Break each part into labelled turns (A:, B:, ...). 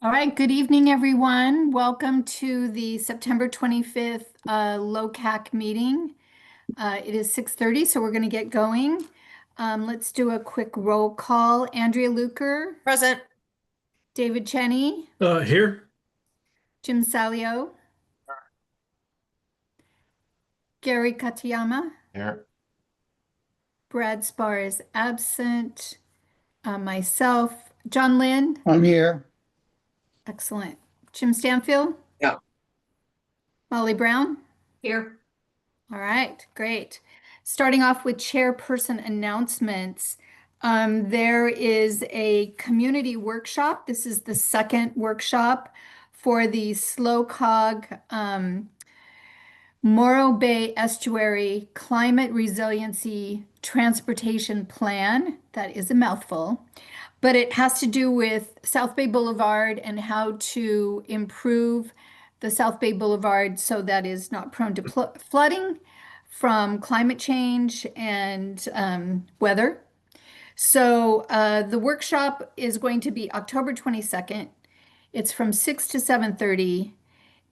A: All right, good evening, everyone. Welcome to the September 25th LOCAC meeting. It is 6:30, so we're going to get going. Let's do a quick roll call. Andrea Luker,
B: Present.
A: David Cheney,
C: Here.
A: Jim Salio, Gary Katayama,
D: Here.
A: Brad Spar is absent, myself, John Lynn,
E: I'm here.
A: excellent. Jim Stanfield,
D: Yeah.
A: Molly Brown.
B: Here.
A: All right, great. Starting off with chairperson announcements. There is a community workshop. This is the second workshop for the SLOCOG Morro Bay Estuary Climate Resiliency Transportation Plan. That is a mouthful, but it has to do with South Bay Boulevard and how to improve the South Bay Boulevard so that is not prone to flooding from climate change and weather. So the workshop is going to be October 22nd. It's from 6 to 7:30,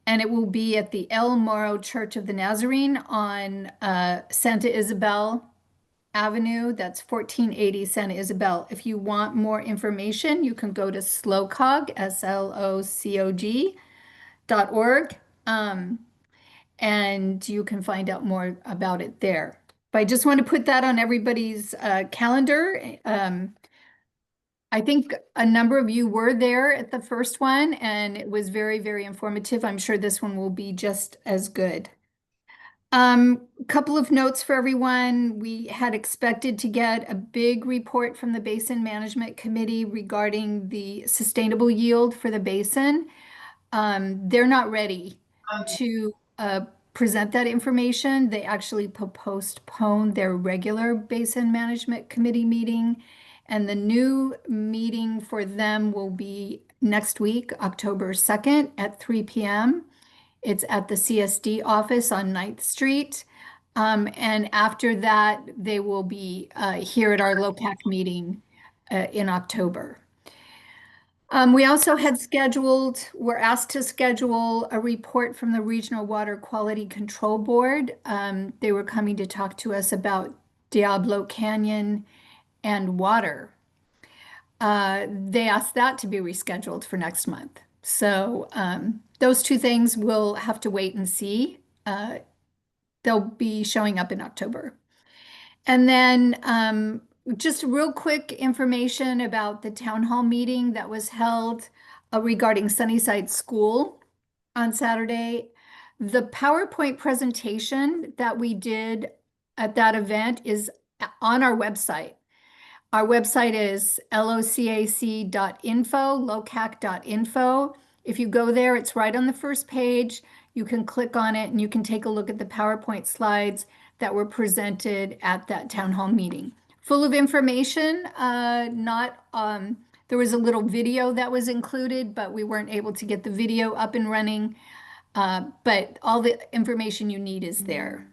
A: and it will be at the El Morro Church of the Nazarene on Santa Isabel Avenue. That's 1480 Santa Isabel. If you want more information, you can go to slocog, SLOCOG.org, and you can find out more about it there. But I just want to put that on everybody's calendar. I think a number of you were there at the first one, and it was very, very informative. I'm sure this one will be just as good. A couple of notes for everyone. We had expected to get a big report from the Basin Management Committee regarding the sustainable yield for the basin. They're not ready to present that information. They actually postponed their regular Basin Management Committee meeting, and the new meeting for them will be next week, October 2nd at 3 p.m. It's at the CSD office on 9th Street. And after that, they will be here at our LOCAC meeting in October. We also we're asked to schedule a report from the Regional Water Quality Control Board. They were coming to talk to us about Diablo Canyon and water. They asked that to be rescheduled for next month. So those two things we'll have to wait and see. They'll be showing up in October. And then just real quick information about the town hall meeting that was held regarding Sunnyside School on Saturday. The PowerPoint presentation that we did at that event is on our website. Our website is locac.info, locac.info. If you go there, it's right on the first page. You can click on it and you can take a look at the PowerPoint slides that were presented at that town hall meeting. Full of information, there was a little video that was included, but we weren't able to get the video up and running. But all the information you need is there.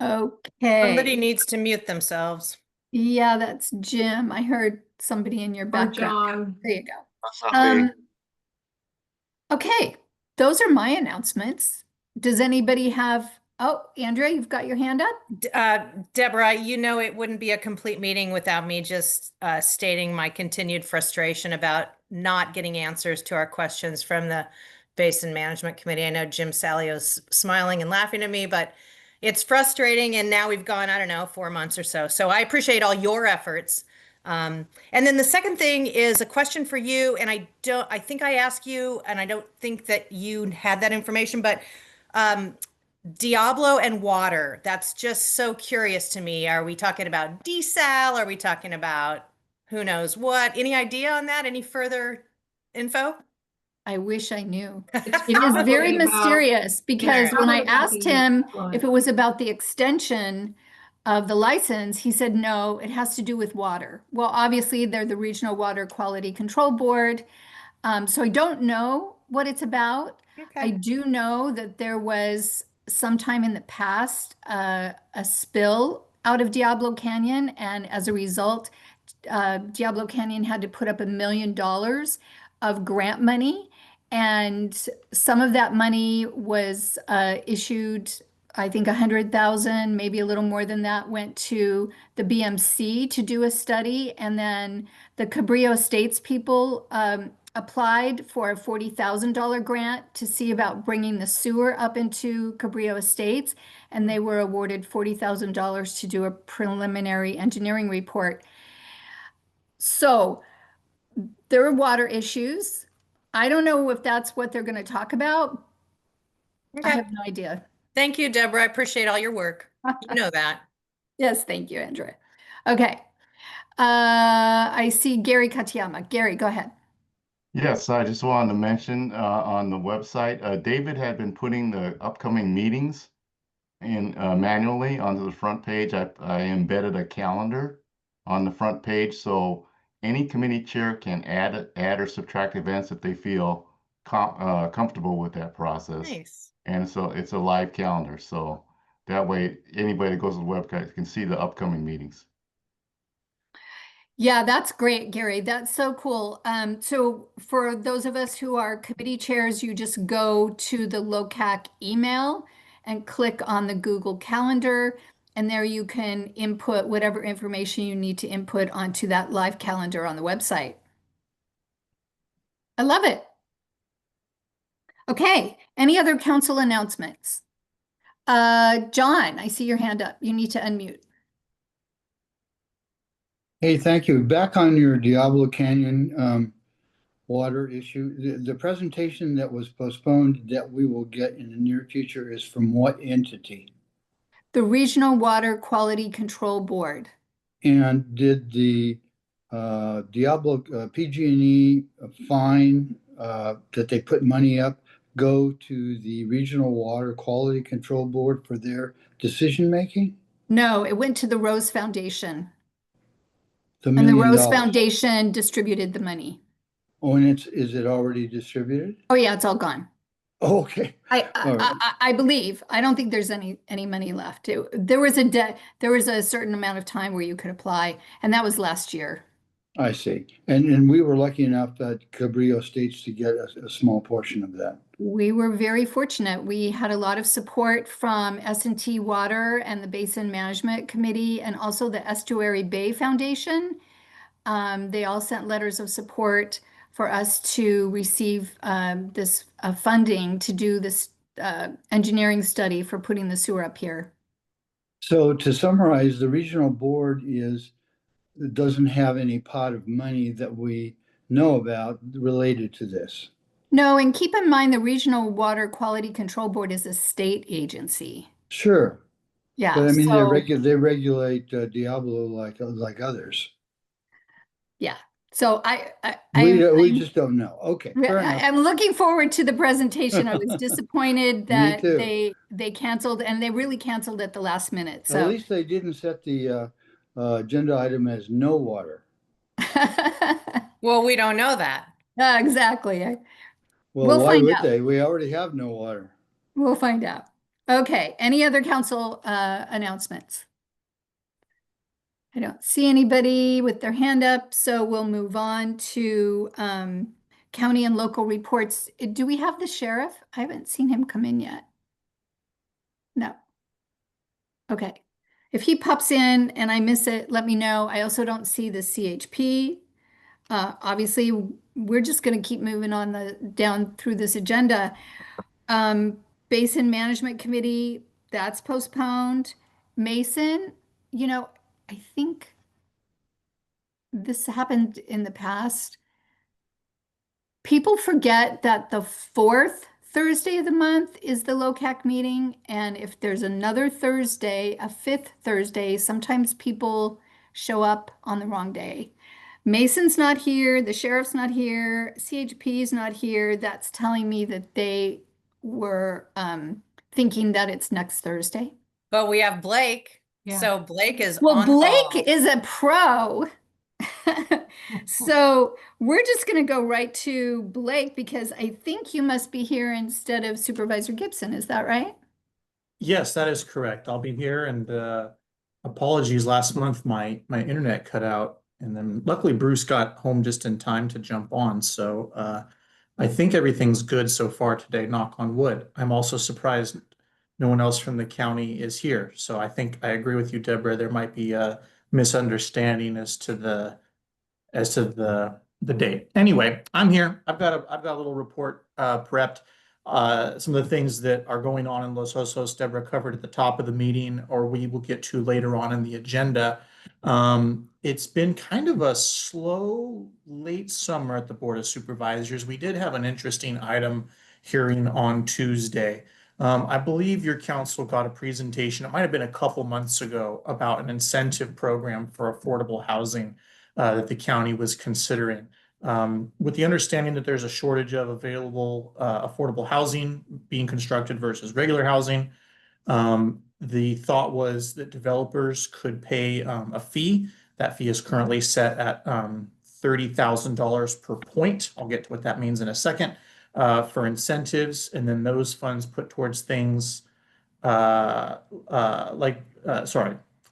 A: Okay.
B: Somebody needs to mute themselves.
A: Yeah, that's Jim. I heard somebody in your
B: Or
A: background.
B: John.
A: There you go.
D: That's not me.
A: Okay, those are my announcements. Does anybody have, oh, Andrea, you've got your hand up?
B: Deborah, you know it wouldn't be a complete meeting without me just stating my continued frustration about not getting answers to our questions from the Basin Management Committee. I know Jim Salio's smiling and laughing at me, but it's frustrating. And now we've gone, I don't know, 4 months or so. So I appreciate all your efforts. And then the second thing is a question for you. And I think I asked you, and I don't think that you had that information, but Diablo and water, that's just so curious to me. Are we talking about desal? Are we talking about who knows what? Any idea on that? Any further info?
A: I wish I knew. It is very mysterious because when I asked him if it was about the extension of the license, he said, no, it has to do with water. Well, obviously, they're the Regional Water Quality Control Board. So I don't know what it's about. I do know that there was sometime in the past a spill out of Diablo Canyon, and as a result, Diablo Canyon had to put up $1 million of grant money, and some of that money was issued. I think 100,000, maybe a little more than that, went to the BMC to do a study, and then the Cabrillo Estates people applied for a $40,000 grant to see about bringing the sewer up into Cabrillo Estates, and they were awarded $40,000 to do a preliminary engineering report. So there are water issues. I don't know if that's what they're going to talk about. I
B: Okay.
A: have no idea.
B: Thank you, Deborah. I appreciate all your work. You know that.
A: Yes, thank you, Andrea. Okay. I see Gary Katayama. Gary, go ahead.
C: Yes, I just wanted to mention on the website, David had been putting the upcoming meetings in manually onto the front page. I embedded a calendar on the front page, so any committee chair can add or subtract events if they feel comfortable with that process.
B: Nice.
C: And so it's a live calendar, so that way anybody that goes to the website can see the upcoming meetings.
A: Yeah, that's great, Gary. That's so cool. So for those of us who are committee chairs, you just go to the LOCAC email and click on the Google Calendar, and there you can input whatever information you need to input onto that live calendar on the website. I love it. Okay, any other council announcements? John, I see your hand up. You need to unmute.
D: Hey, thank you. Back on your Diablo Canyon water issue, the presentation that was postponed that we will get in the near future is from what entity?
A: The Regional Water Quality Control Board.
D: And did the Diablo PG&E fine that they put money up go to the Regional Water Quality Control Board for their decision making?
A: No, it went to the Rose Foundation.
D: The
A: And the
D: million
A: Rose
D: dollars.
A: Foundation distributed the money.
D: Oh, and is it already distributed?
A: Oh yeah, it's all gone.
D: Oh, okay.
A: I
D: All right.
A: I believe. I don't think there's any money left. There was a certain amount of time where you could apply, and that was last year.
D: I see. And we were lucky enough at Cabrillo Estates to get a small portion of that.
A: We were very fortunate. We had a lot of support from S&T Water and the Basin Management Committee, and also the Estuary Bay Foundation. They all sent letters of support for us to receive this funding to do this engineering study for putting the sewer up here.
D: So to summarize, the regional board doesn't have any pot of money that we know about related to this.
A: No, and keep in mind the Regional Water Quality Control Board is a state agency.
D: Sure.
A: Yeah,
D: But I mean,
A: so
D: they regulate Diablo like others.
A: yeah. So
D: We just don't know. Okay, fair enough.
A: I'm looking forward to the presentation. I was disappointed that
D: too.
A: they canceled, and they really canceled at the last minute.
D: At
A: So
D: least they didn't set the agenda item as no water.
B: Well, we don't know that.
A: exactly.
D: Well,
A: We'll
D: why
A: find
D: would
A: out.
D: they? We already have no water.
A: We'll find out. Okay, any other council announcements? I don't see anybody with their hand up, so we'll move on to county and local reports. Do we have the sheriff? I haven't seen him come in yet. No. Okay. If he pops in and I miss it, let me know. I also don't see the CHP. Obviously, we're just going to keep moving on down through this agenda. Basin Management Committee, that's postponed. Mason, I think this happened in the past. People forget that the fourth Thursday of the month is the LOCAC meeting, and if there's another Thursday, a fifth Thursday, sometimes people show up on the wrong day. Mason's not here, the sheriff's not here, CHP is not here. That's telling me that they were thinking that it's next Thursday.
B: But we have Blake.
A: Yeah.
B: So Blake is
A: Well,
B: on
A: Blake
B: call.
A: is a pro. So we're just going to go right to Blake because I think you must be here instead of Supervisor Gibson. Is that right?
E: Yes, that is correct. I'll be here and Apologies, last month my internet cut out, and then luckily Bruce got home just in time to jump on. So I think everything's good so far today, knock on wood. I'm also surprised no one else from the county is here. So I think I agree with you, Deborah. There might be a misunderstanding as to the date. Anyway, I'm here. I've got a little report prepped. Some of the things that are going on in Los Osos, Deborah covered at the top of the meeting, or we will get to later on in the agenda. It's been kind of a slow late summer at the Board of Supervisors. We did have an interesting item hearing on Tuesday. I believe your council got a presentation, it might have been a couple months ago, about an incentive program for affordable housing that the county was considering. With the understanding that there's a shortage of available affordable housing being constructed versus regular housing, the thought was that developers could pay a fee. That fee is currently set at $30,000 per point. I'll get to what that means in a second, for incentives, and then those funds put towards things sorry,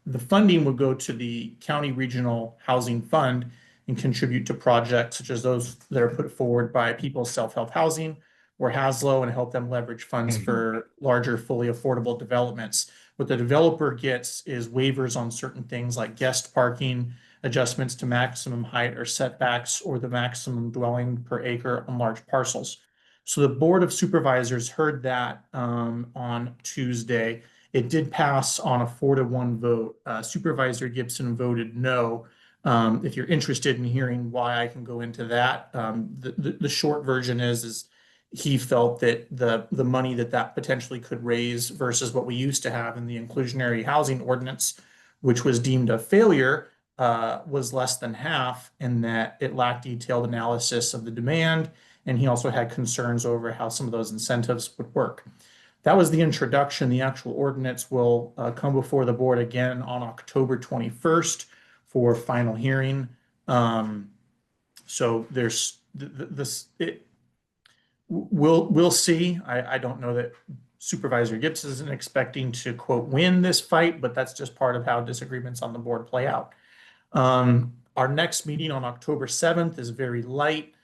E: the funding would go to the County Regional Housing Fund and contribute to projects such as those that are put forward by People's Self-Help Housing or HASLO, and help them leverage funds for larger, fully affordable developments. What the developer gets is waivers on certain things like guest parking, adjustments to maximum height or setbacks, or the maximum dwelling per acre on large parcels. So the Board of Supervisors heard that on Tuesday. It did pass on a 4-1 vote. Supervisor Gibson voted no. If you're interested in hearing why, I can go into that. The short version is he felt that the money that potentially could raise versus what we used to have in the inclusionary housing ordinance, which was deemed a failure, was less than half, and that it lacked detailed analysis of the demand. And he also had concerns over how some of those incentives would work. That was the introduction. The actual ordinance will come before the board again on October 21st for final hearing. So there's we'll see. I don't know that Supervisor Gibbs isn't expecting to, quote, win this fight, but that's just part of how disagreements on the board play out. Our next meeting on October 7th is very light.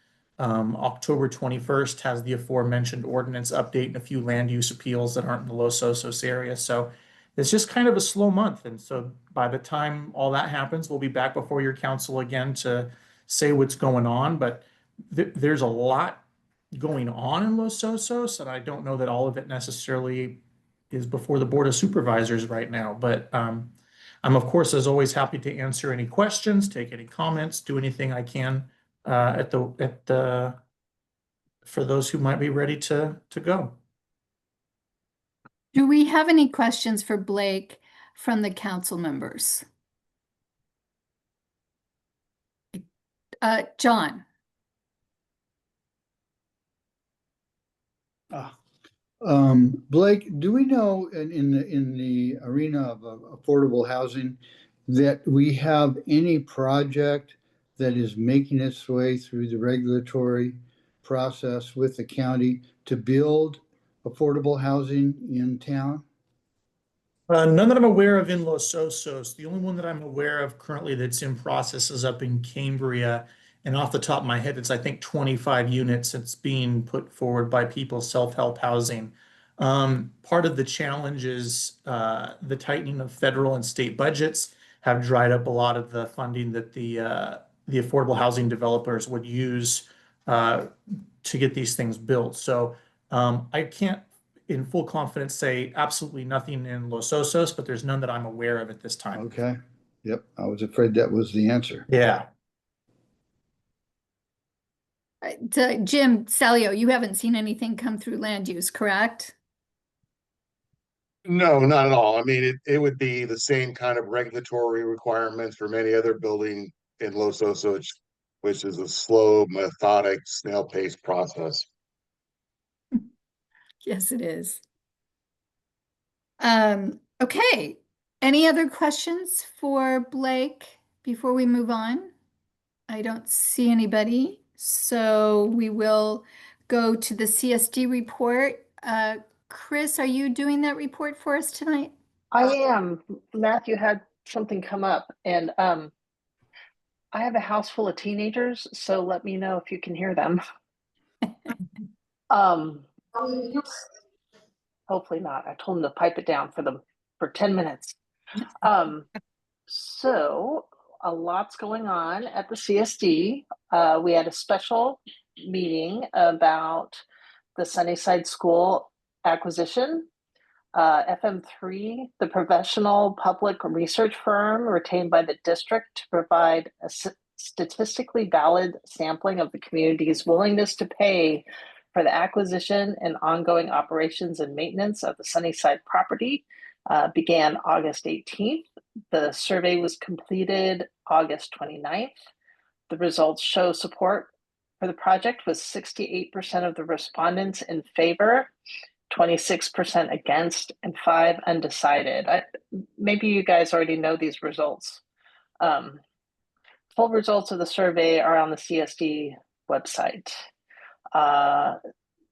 E: October 21st has the aforementioned ordinance update and a few land use appeals that aren't in the Los Osos area. So it's just kind of a slow month. And so by the time all that happens, we'll be back before your council again to say what's going on. But there's a lot going on in Los Osos, and I don't know that all of it necessarily is before the Board of Supervisors right now. But I'm, of course, as always, happy to answer any questions, take any comments, do anything I can for those who might be ready to go.
A: Do we have any questions for Blake from the council members? John.
D: Blake, do we know in the arena of affordable housing that we have any project that is making its way through the regulatory process with the county to build affordable housing in town?
E: None that I'm aware of in Los Osos. The only one that I'm aware of currently that's in process is up in Cambria. And off the top of my head, it's, I think, 25 units that's being put forward by People's Self-Help Housing. Part of the challenge is the tightening of federal and state budgets have dried up a lot of the funding that the affordable housing developers would use to get these things built. So I can't in full confidence say absolutely nothing in Los Osos, but there's none that I'm aware of at this time.
D: Okay. Yep. I was afraid that was the answer.
E: Yeah.
A: Jim Salio, you haven't seen anything come through land use, correct?
F: No, not at all. I mean, it would be the same kind of regulatory requirements for many other building in Los Osos, which is a slow, methodic, snail-paced process.
A: Yes, it is. Okay. Any other questions for Blake before we move on? I don't see anybody, so we will go to the CSD report. Chris, are you doing that report for us tonight?
G: I am. Matthew had something come up, and I have a house full of teenagers, so let me know if you can hear them. Hopefully not. I told them to pipe it down for 10 minutes. So a lot's going on at the CSD. We had a special meeting about the Sunnyside School acquisition. FM3, the professional public research firm retained by the district to provide a statistically valid sampling of the community's willingness to pay for the acquisition and ongoing operations and maintenance of the Sunnyside property, began August 18th. The survey was completed August 29th. The results show support for the project with 68% of the respondents in favor, 26% against, and 5 undecided. Maybe you guys already know these results. Full results of the survey are on the CSD website.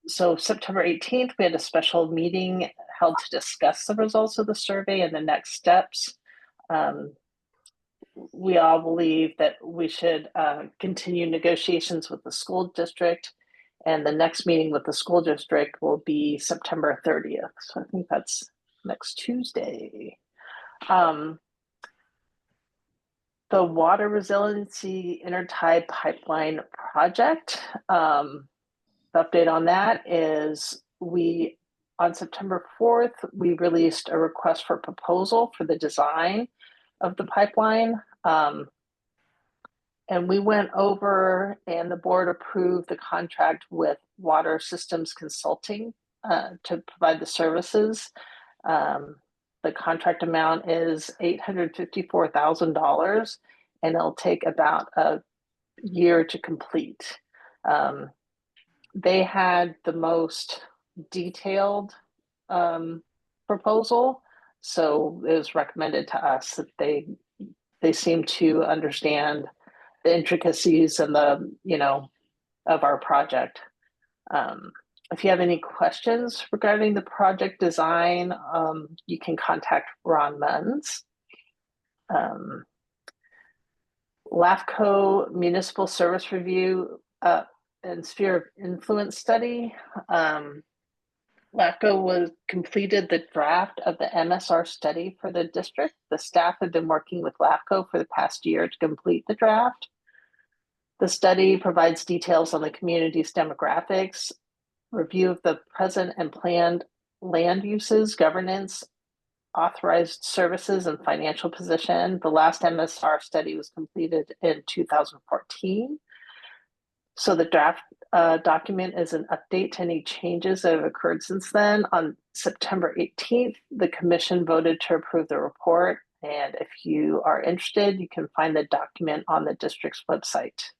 G: So September 18th, we had a special meeting held to discuss the results of the survey and the next steps. We all believe that we should continue negotiations with the school district, and the next meeting with the school district will be September 30th. So I think that's next Tuesday. The water resiliency intertie pipeline project, the update on that is on September 4th, we released a request for proposal for the design of the pipeline. And we went over and the board approved the contract with Water Systems Consulting to provide the services. The contract amount is $854,000 and it'll take about a year to complete. They had the most detailed proposal, so it was recommended to us that they seem to understand the intricacies and of our project. If you have any questions regarding the project design, you can contact Ron Munns. LAFCO Municipal Service Review and Sphere of Influence Study. LAFCO completed the draft of the MSR study for the district. The staff have been working with LAFCO for the past year to complete the draft. The study provides details on the community's demographics, review of the present and planned land uses, governance, authorized services, and financial position. The last MSR study was completed in 2014. So the draft document is an update to any changes that have occurred since then. On September 18th, the commission voted to approve the report. And if you are interested, you can find the document on the district's website.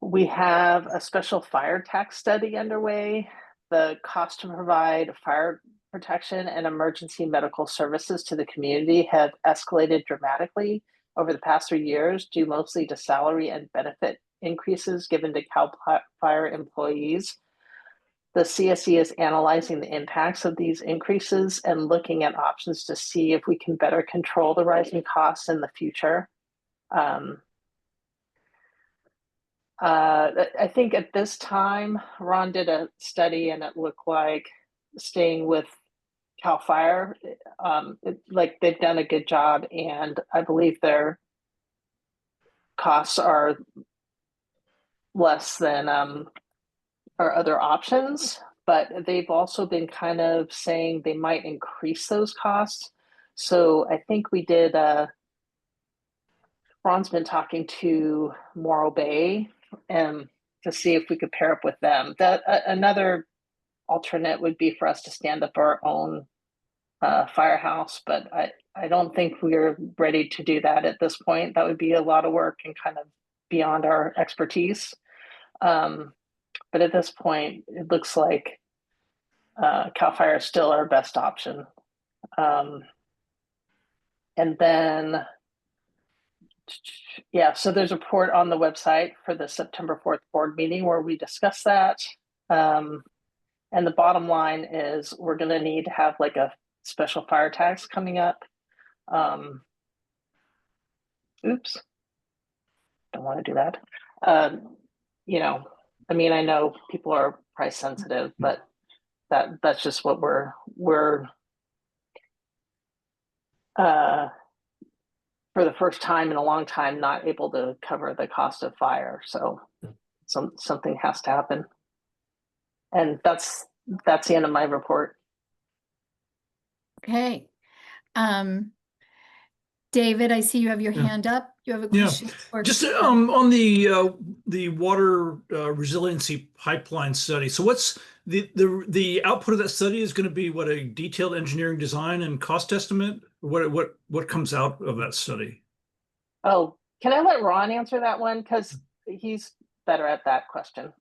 G: We have a special fire tax study underway. The cost to provide fire protection and emergency medical services to the community have escalated dramatically over the past 3 years, due mostly to salary and benefit increases given to CAL FIRE employees. The CSE is analyzing the impacts of these increases and looking at options to see if we can better control the rising costs in the future. I think at this time, Ron did a study and it looked like staying with CAL FIRE, like they've done a good job, and I believe their costs are less than our other options, but they've also been kind of saying they might increase those costs. So I think we did, Ron's been talking to Morro Bay to see if we could pair up with them. Another alternate would be for us to stand up our own firehouse, but I don't think we're ready to do that at this point. That would be a lot of work and kind of beyond our expertise. But at this point, it looks like CAL FIRE is still our best option. And then, yeah, so there's a report on the website for the September 4th board meeting where we discuss that. And the bottom line is we're going to need to have like a special fire tax coming up. Um, oops, don't want to do that. Um, you know, I mean, I know people are price sensitive, but that's just what we're uh, for the first time in a long time not able to cover the cost of fire. So something has to happen. And that's the end of my report.
A: Okay. David, I see you have your
H: Yeah.
A: hand up. You have a
H: Yeah,
A: question?
H: just on the water resiliency pipeline study. So what's the output of that study is going to be what, a detailed engineering design and cost estimate? What comes out of that study?
G: Oh, can I let Ron answer that one? Because he's better at that question.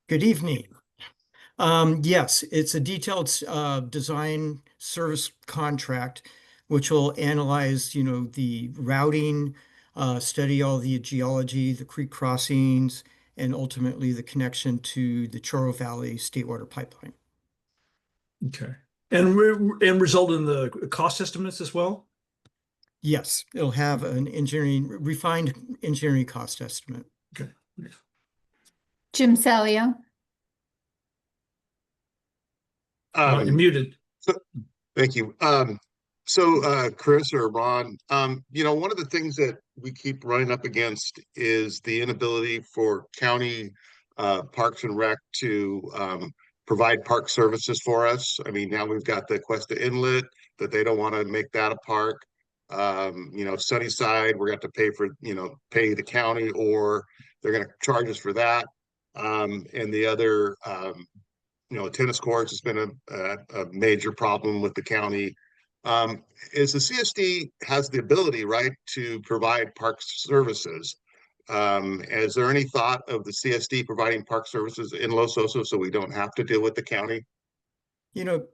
I: Good evening. Yes, it's a detailed design service contract, which will analyze, the routing, study all the geology, the creek crossings, and ultimately the connection to the Choro Valley State Water Pipeline.
H: Okay, and result in the cost estimates as well.
I: Yes, it'll have an refined engineering cost estimate.
H: Okay.
A: Jim Salio.
H: You're muted.
F: Thank you. Chris or Ron, one of the things that we keep running up against is the inability for county Parks and Rec to provide park services for us. I mean, now we've got the Cuesta Inlet that they don't want to make that a park. Sunnyside, we're going to have to pay for, pay the county, or they're going to charge us for that. And the other, tennis courts has been a major problem with the county. Is the CSD has the ability, right, to provide park services. Is there any thought of the CSD providing park services in Los Osos so we don't have to deal with the county?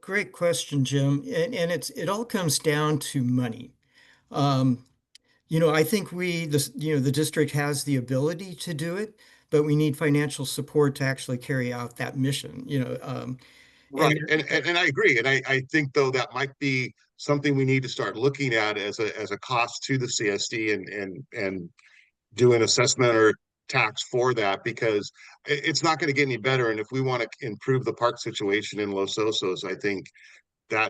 I: Great question, Jim. And it all comes down to money. I think the district has the ability to do it, but we need financial support to actually carry out that mission,
F: Right. And I agree. And I think though that might be something we need to start looking at as a cost to the CSD and do an assessment or tax for that, because it's not going to get any better. And if we want to improve the park situation in Los Osos, I think the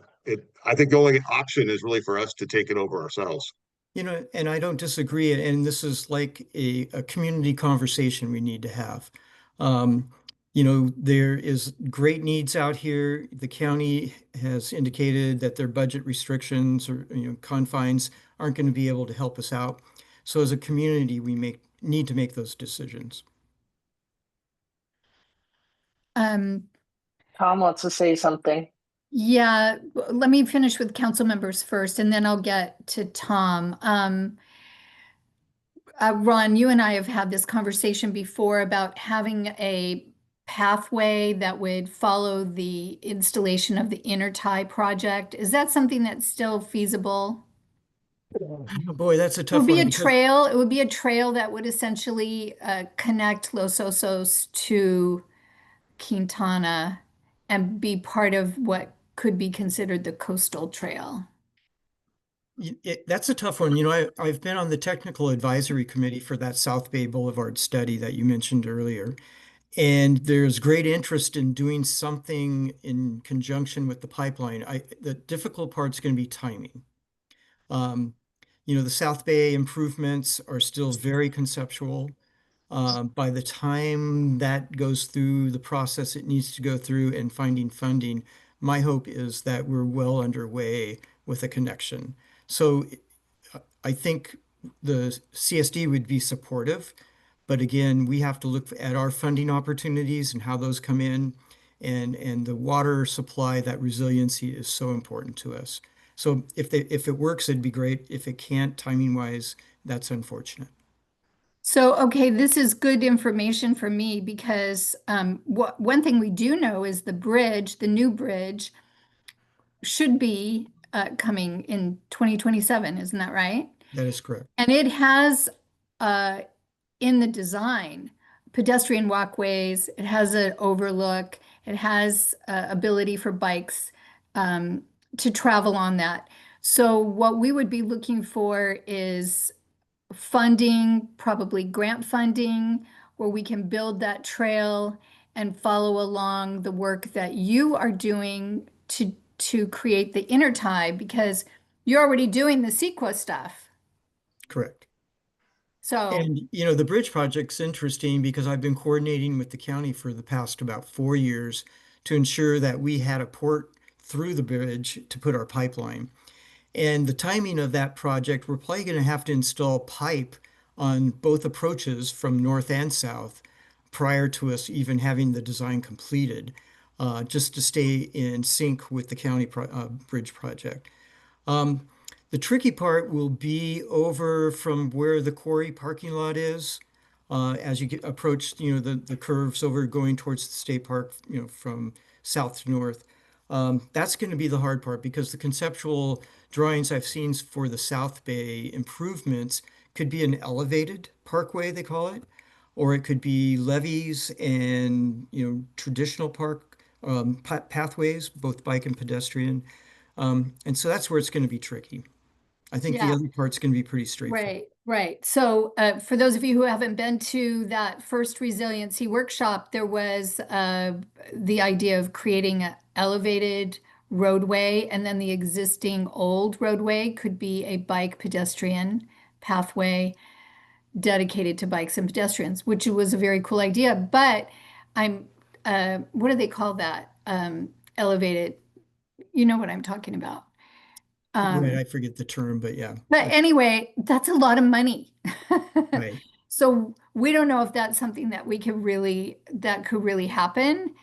F: only option is really for us to take it over ourselves.
I: And I don't disagree. And this is like a community conversation we need to have. There is great needs out here. The county has indicated that their budget restrictions or, confines aren't going to be able to help us out. So as a community, we need to make those decisions.
A: Um,
G: Tom wants to say something.
A: yeah, let me finish with council members first, and then I'll get to Tom. Ron, you and I have had this conversation before about having a pathway that would follow the installation of the intertie project. Is that something that's still feasible?
I: Oh, boy, that's a
A: It
I: tough
A: would be
I: one
A: a
I: because
A: trail. It would be a trail that would essentially connect Los Osos to Quintana and be part of what could be considered the coastal trail.
I: that's a tough one. I've been on the technical advisory committee for that South Bay Boulevard study that you mentioned earlier. And there's great interest in doing something in conjunction with the pipeline. The difficult part's going to be timing. Um, the South Bay improvements are still very conceptual. By the time that goes through the process it needs to go through and finding funding, my hope is that we're well underway with a connection. So I think the CSD would be supportive, but again, we have to look at our funding opportunities and how those come in, and the water supply, that resiliency is so important to us. So if it works, it'd be great. If it can't, timing wise, that's unfortunate.
A: So, okay, this is good information for me because one thing we do know is the bridge, the new bridge, should be coming in 2027, isn't that right?
I: That is correct.
A: And it has in the design pedestrian walkways, it has an overlook, It has ability for bikes to travel on that. So what we would be looking for is funding, probably grant funding, where we can build that trail and follow along the work that you are doing to create the intertie, because you're already doing the CEQA stuff.
I: Correct.
A: So,
I: And, you know, the bridge project's interesting because I've been coordinating with the county for the past about 4 years to ensure that we had a port through the bridge to put our pipeline. And the timing of that project, we're probably going to have to install pipe on both approaches from north and south prior to us even having the design completed, just to stay in sync with the county bridge project. The tricky part will be over from where the quarry parking lot is, as you approach, you know, the curves over going towards the state park, you know, from south to north. That's going to be the hard part because the conceptual drawings I've seen for the South Bay improvements could be an elevated parkway, they call it, or it could be levees and, you know, traditional park pathways, both bike and pedestrian. And so that's where it's going to be tricky. I think the
A: yeah.
I: other part's going to be pretty straightforward.
A: Right, right. So for those of you who haven't been to that first resiliency workshop, there was the idea of creating an elevated roadway, and then the existing old roadway could be a bike pedestrian pathway dedicated to bikes and pedestrians, which was a very cool idea. But I'm, what do they call that? Elevated, you know what I'm talking about.
I: Right, I forget the term, but yeah.
A: But anyway, that's a lot of money.
I: Right.
A: So we don't know if that's something that that could really happen.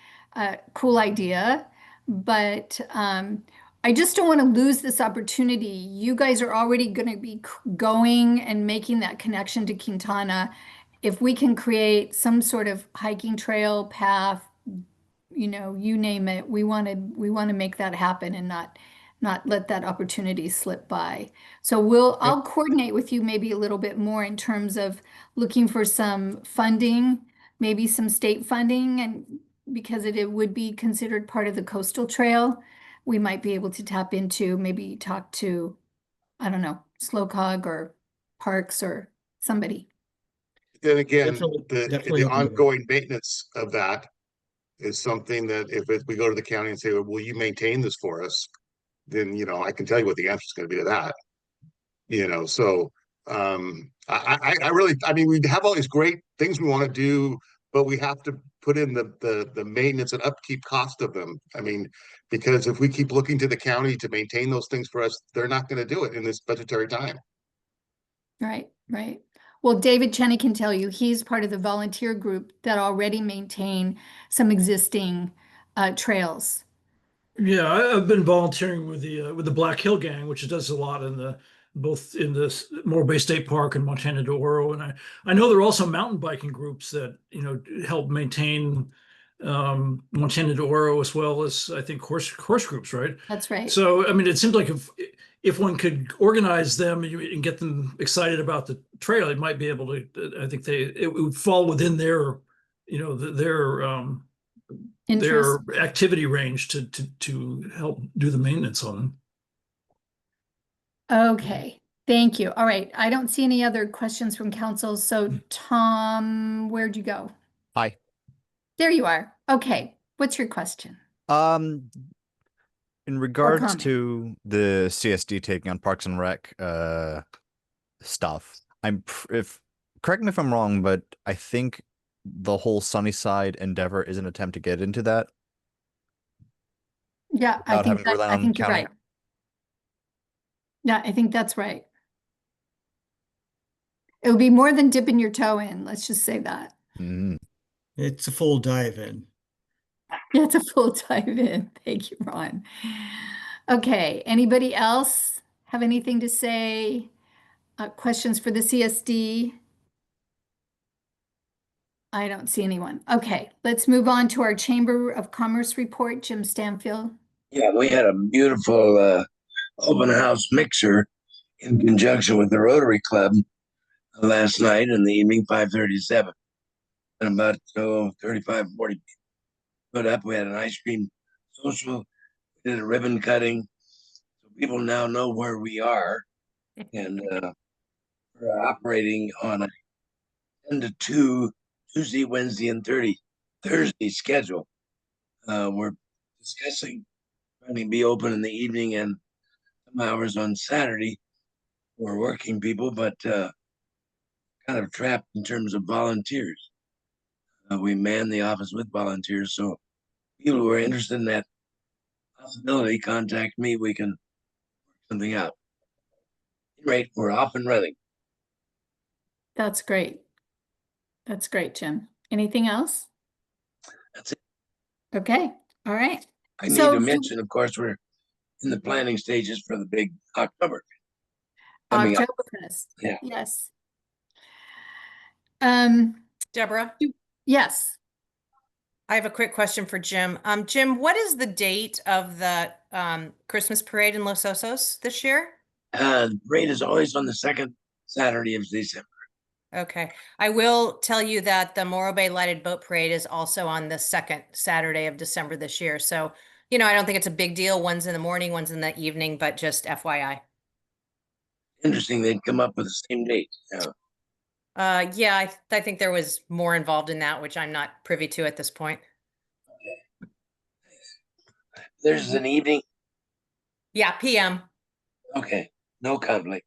A: Cool idea. But I just don't want to lose this opportunity. You guys are already going to be going and making that connection to Quintana. If we can create some sort of hiking trail path, you know, you name it, we want to make that happen and not let that opportunity slip by. So I'll coordinate with you maybe a little bit more in terms of looking for some funding, maybe some state funding, and because it would be considered part of the coastal trail, we might be able to tap into, maybe talk to, I don't know, SLOCOG or Parks or somebody.
F: Then again,
I: Definitely
F: the
I: open to that.
F: ongoing maintenance of that is something that we go to the county and say, well, will you maintain this for us? Then, you know, I can tell you what the answer is going to be to that. You know, so I really, I mean, we have all these great things we want to do, but we have to put in the maintenance and upkeep cost of them. I mean, because if we keep looking to the county to maintain those things for us, they're not going to do it in this budgetary time.
A: Right, right. Well, David Cheney can tell you he's part of the volunteer group that already maintain some existing trails.
H: Yeah, I've been volunteering with the Black Hill Gang, which does a lot both in the Morro Bay State Park and Montana de Oro, and I know there are also mountain biking groups that, you know, help maintain Montana de Oro, as well as I think horse groups, right?
A: That's right.
H: So I mean, it seems like if one could organize them and get them excited about the trail, it might be able to. I think it would fall within their, you know, their
A: Interest.
H: activity range to help do the maintenance on them.
A: Okay, thank you. All right, I don't see any other questions from council. So Tom, where'd you go?
J: Hi.
A: There you are. Okay, what's your question?
J: In regards
A: comment.
J: to the CSD taking on Parks and Rec stuff, correct me if I'm wrong, but I think the whole Sunnyside endeavor is an attempt to get into that.
A: Yeah,
J: Without having to rely
A: I
J: on
A: think you're
J: county.
A: right. Yeah, I think that's right. It would be more than dipping your toe in. Let's just say that.
I: It's a full dive in.
A: Yeah, it's a full dive in. Thank you, Ron. Okay, anybody else have anything to say? Questions for the CSD? I don't see anyone. Okay, let's move on to our Chamber of Commerce report. Jim Stanfield.
K: Yeah, we had a beautiful open house mixer in conjunction with the Rotary Club last night in the evening, 5:37. And about 35, 40 people. put up. We had an ice cream social, we did a ribbon cutting. So people now know where we are. And we're operating on a 10 to 2 Tuesday, Wednesday, and Thursday schedule. We're discussing trying to be open in the evening and some hours on Saturday for working people, but kind of trapped in terms of volunteers. We man the office with volunteers, so people who are interested in that possibility, contact me. We can work something out. Right, we're off and running.
A: That's great. That's great, Jim. Anything else?
K: That's it.
A: Okay, all right.
K: I need
A: So
K: to
A: do-
K: mention, of course, we're in the planning stages for the big October coming up.
A: Oktoberfest.
K: Yeah.
A: Yes.
B: Deborah,
A: Yes.
B: I have a quick question for Jim. Jim, what is the date of the Christmas parade in Los Osos this year?
K: The parade is always on the second Saturday of December.
B: Okay. I will tell you that the Morro Bay Lighted Boat Parade is also on the second Saturday of December this year. So, you know, I don't think it's a big deal. One's in the morning, one's in the evening, but just FYI.
K: Interesting, they'd come up with the same date. Yeah.
B: Yeah, I think there was more involved in that, which I'm not privy to at this point.
K: There's an evening.
B: Yeah, PM.
K: Okay, no conflict.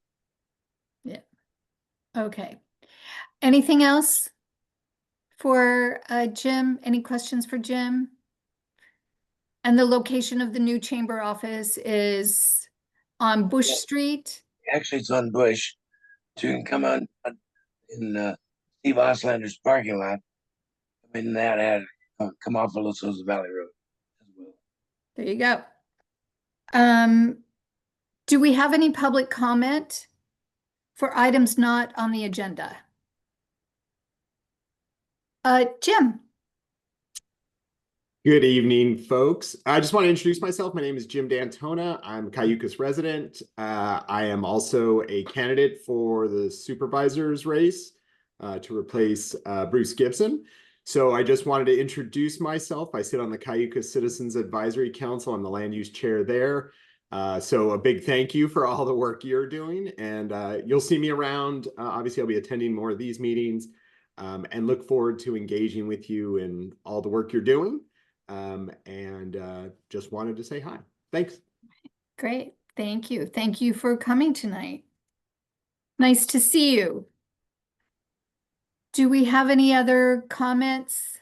A: Yeah. Okay. Anything else for Jim? Any questions for Jim? And the location of the new chamber office is on Bush
K: Yeah.
A: Street.
K: Actually, it's on Bush. So you can come on in Steve Oslander's parking lot. I mean, that had come off of Los Osos Valley Road as well.
A: There you go. Do we have any public comment for items not on the agenda? Jim.
L: Good evening, folks. I just want to introduce myself. My name is Jim D'Antona. I'm a Cayucas resident. I am also a candidate for the supervisor's race to replace Bruce Gibson. So I just wanted to introduce myself. I sit on the Cayucas Citizens Advisory Council. I'm the land use chair there. So a big thank you for all the work you're doing. And you'll see me around. Obviously, I'll be attending more of these meetings and look forward to engaging with you in all the work you're doing. Just wanted to say hi. Thanks.
A: Great. Thank you. Thank you for coming tonight. Nice to see you. Do we have any other comments?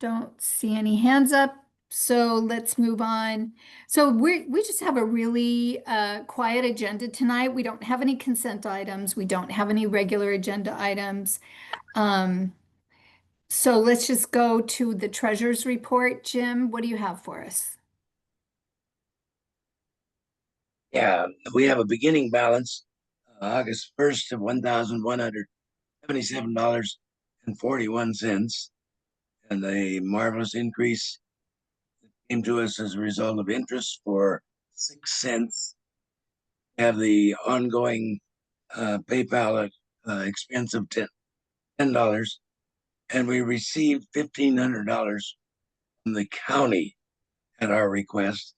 A: Don't see any hands up. So let's move on. So we just have a really quiet agenda tonight. We don't have any consent items. We don't have any regular agenda items. So let's just go to the treasurer's report. Jim, what do you have for us?
K: Yeah, we have a beginning balance August 1st of $1,177.41, and a marvelous increase that came to us as a result of interest for 6 cents. We have the ongoing PayPal expense of $10, and we received $1,500 from the county at our request.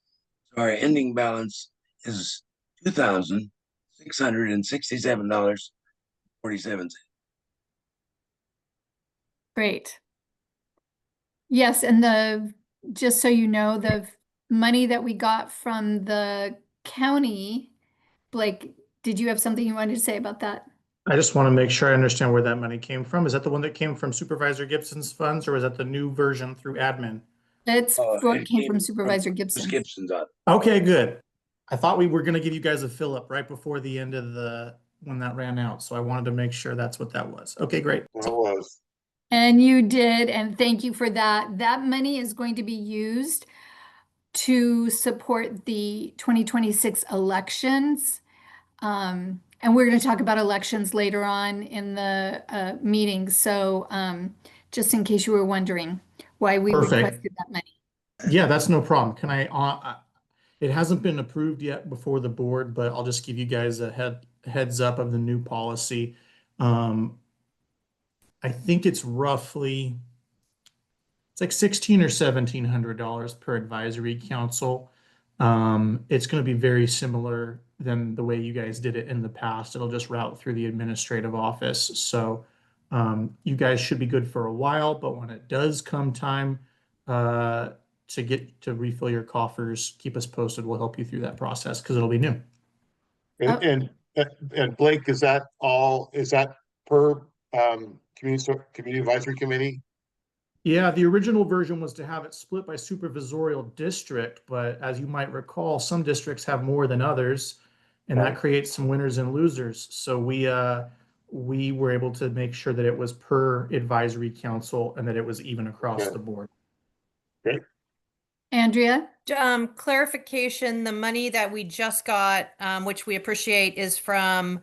K: So our ending balance is $2,667.47.
A: Great. Yes, and just so you know, the money that we got from the county, Blake, did you have something you wanted to say about that?
E: I just want to make sure I understand where that money came from. Is that the one that came from Supervisor Gibson's funds, or was that the new version through admin?
A: It's what came from Supervisor
K: Bruce
A: Gibson.
K: Gibson's on.
E: Okay, good. I thought we were going to give you guys a fill up right before the end of when that ran out. So I wanted to make sure that's what that was. Okay, great.
F: It was.
A: And you did, and thank you for that. That money is going to be used to support the 2026 elections. And we're going to talk about elections later on in the meeting. So just in case you were wondering why we
E: Perfect.
A: requested that money.
E: Yeah, that's no problem. Can it hasn't been approved yet before the board, but I'll just give you guys a heads up of the new policy. I think it's roughly it's like $1,600 or $1,700 per advisory council. It's going to be very similar than the way you guys did it in the past. It'll just route through the administrative office. So you guys should be good for a while, but when it does come time to get to refill your coffers, keep us posted. We'll help you through that process because it'll be new.
F: And Blake, is that per community advisory committee?
E: Yeah, the original version was to have it split by supervisorial district, but as you might recall, some districts have more than others, and that creates some winners and losers. So we were able to make sure that it was per advisory council and that it was even across
F: Okay.
E: the board.
F: Great.
A: Andrea?
B: Clarification, the money that we just got, which we appreciate, is from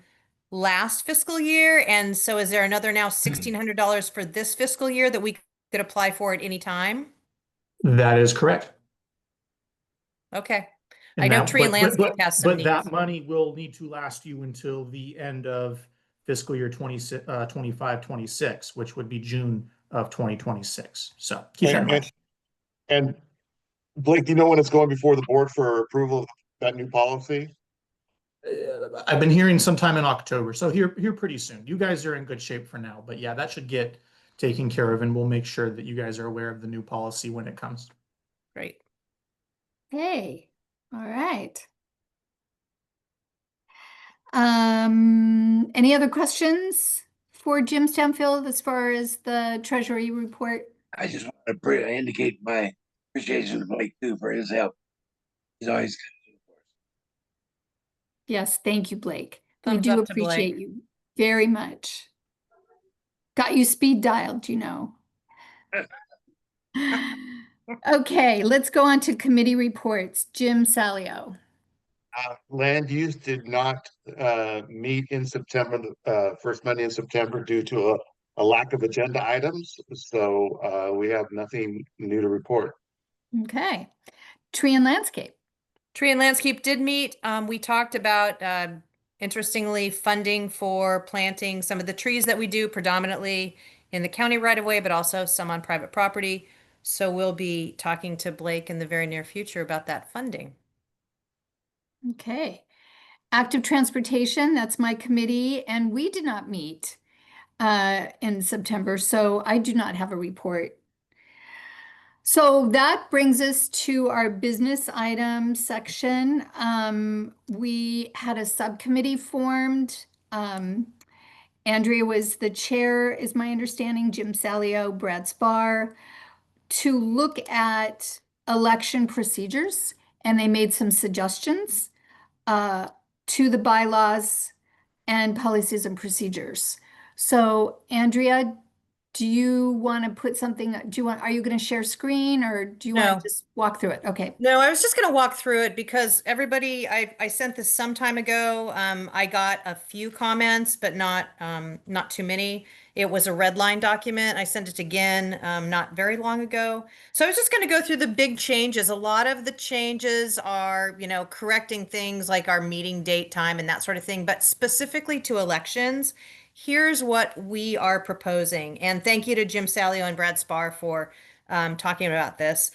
B: last fiscal year. And so is there another now $1,600 for this fiscal year that we could apply for at any time?
E: That is correct.
B: Okay.
E: And
B: I know
E: that-
B: Tree and
E: but-
B: Landscape
E: but-
B: has some
E: But that
B: needs.
E: money will need to last you until the end of fiscal year 25, 26, which would be June of 2026. So keep that in mind.
F: And Blake, do you know when it's going before the board for approval of that new policy?
E: I've been hearing sometime in October, so here pretty soon. You guys are in good shape for now, but yeah, that should get taken care of, and we'll make sure that you guys are aware of the new policy when it comes.
B: Great.
A: Hey, all right. Any other questions for Jim Stanfield as far as the Treasury report?
K: I just want to indicate my appreciation to Blake too for his help. He's always good for us.
A: Yes, thank you, Blake. We
B: Thumbs
A: do
B: up to Blake.
A: appreciate you very much. Got you speed dialed, you know. Okay, let's go on to committee reports. Jim Salio.
F: Land use did not meet in September, the first Monday in September due to a lack of agenda items. So we have nothing new to report.
A: Okay. Tree and landscape.
B: Tree and Landscape did meet. We talked about, interestingly, funding for planting some of the trees that we do predominantly in the county right of way, but also some on private property. So we'll be talking to Blake in the very near future about that funding.
A: Okay. Active transportation, that's my committee, and we did not meet in September, so I do not have a report. So that brings us to our business item section. We had a subcommittee formed. Andrea was the chair, is my understanding, Jim Salio, Brad Spar, to look at election procedures, and they made some suggestions to the bylaws and policies and procedures. So Andrea, do you want to put something, are you going to share screen or do you want
B: No.
A: to just walk through it? Okay.
B: No, I was just going to walk through it because everybody, I sent this some time ago. I got a few comments, but not too many. It was a red line document. I sent it again not very long ago. So I was just going to go through the big changes. A lot of the changes are, correcting things like our meeting date, time, and that sort of thing. But specifically to elections, here's what we are proposing. And thank you to Jim Salio and Brad Spar for talking about this.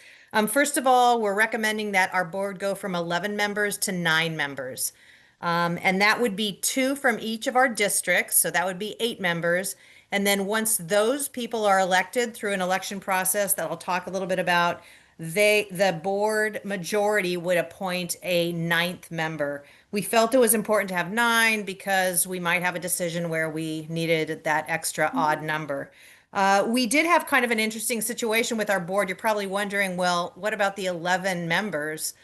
B: First of all, we're recommending that our board go from 11 members to 9 members. And that would be 2 from each of our districts. So that would be 8 members. And then once those people are elected through an election process that I'll talk a little bit about, the board majority would appoint a 9th member. We felt it was important to have 9 because we might have a decision where we needed that extra odd number. We did have kind of an interesting situation with our board. You're probably wondering, well, what about the 11 members?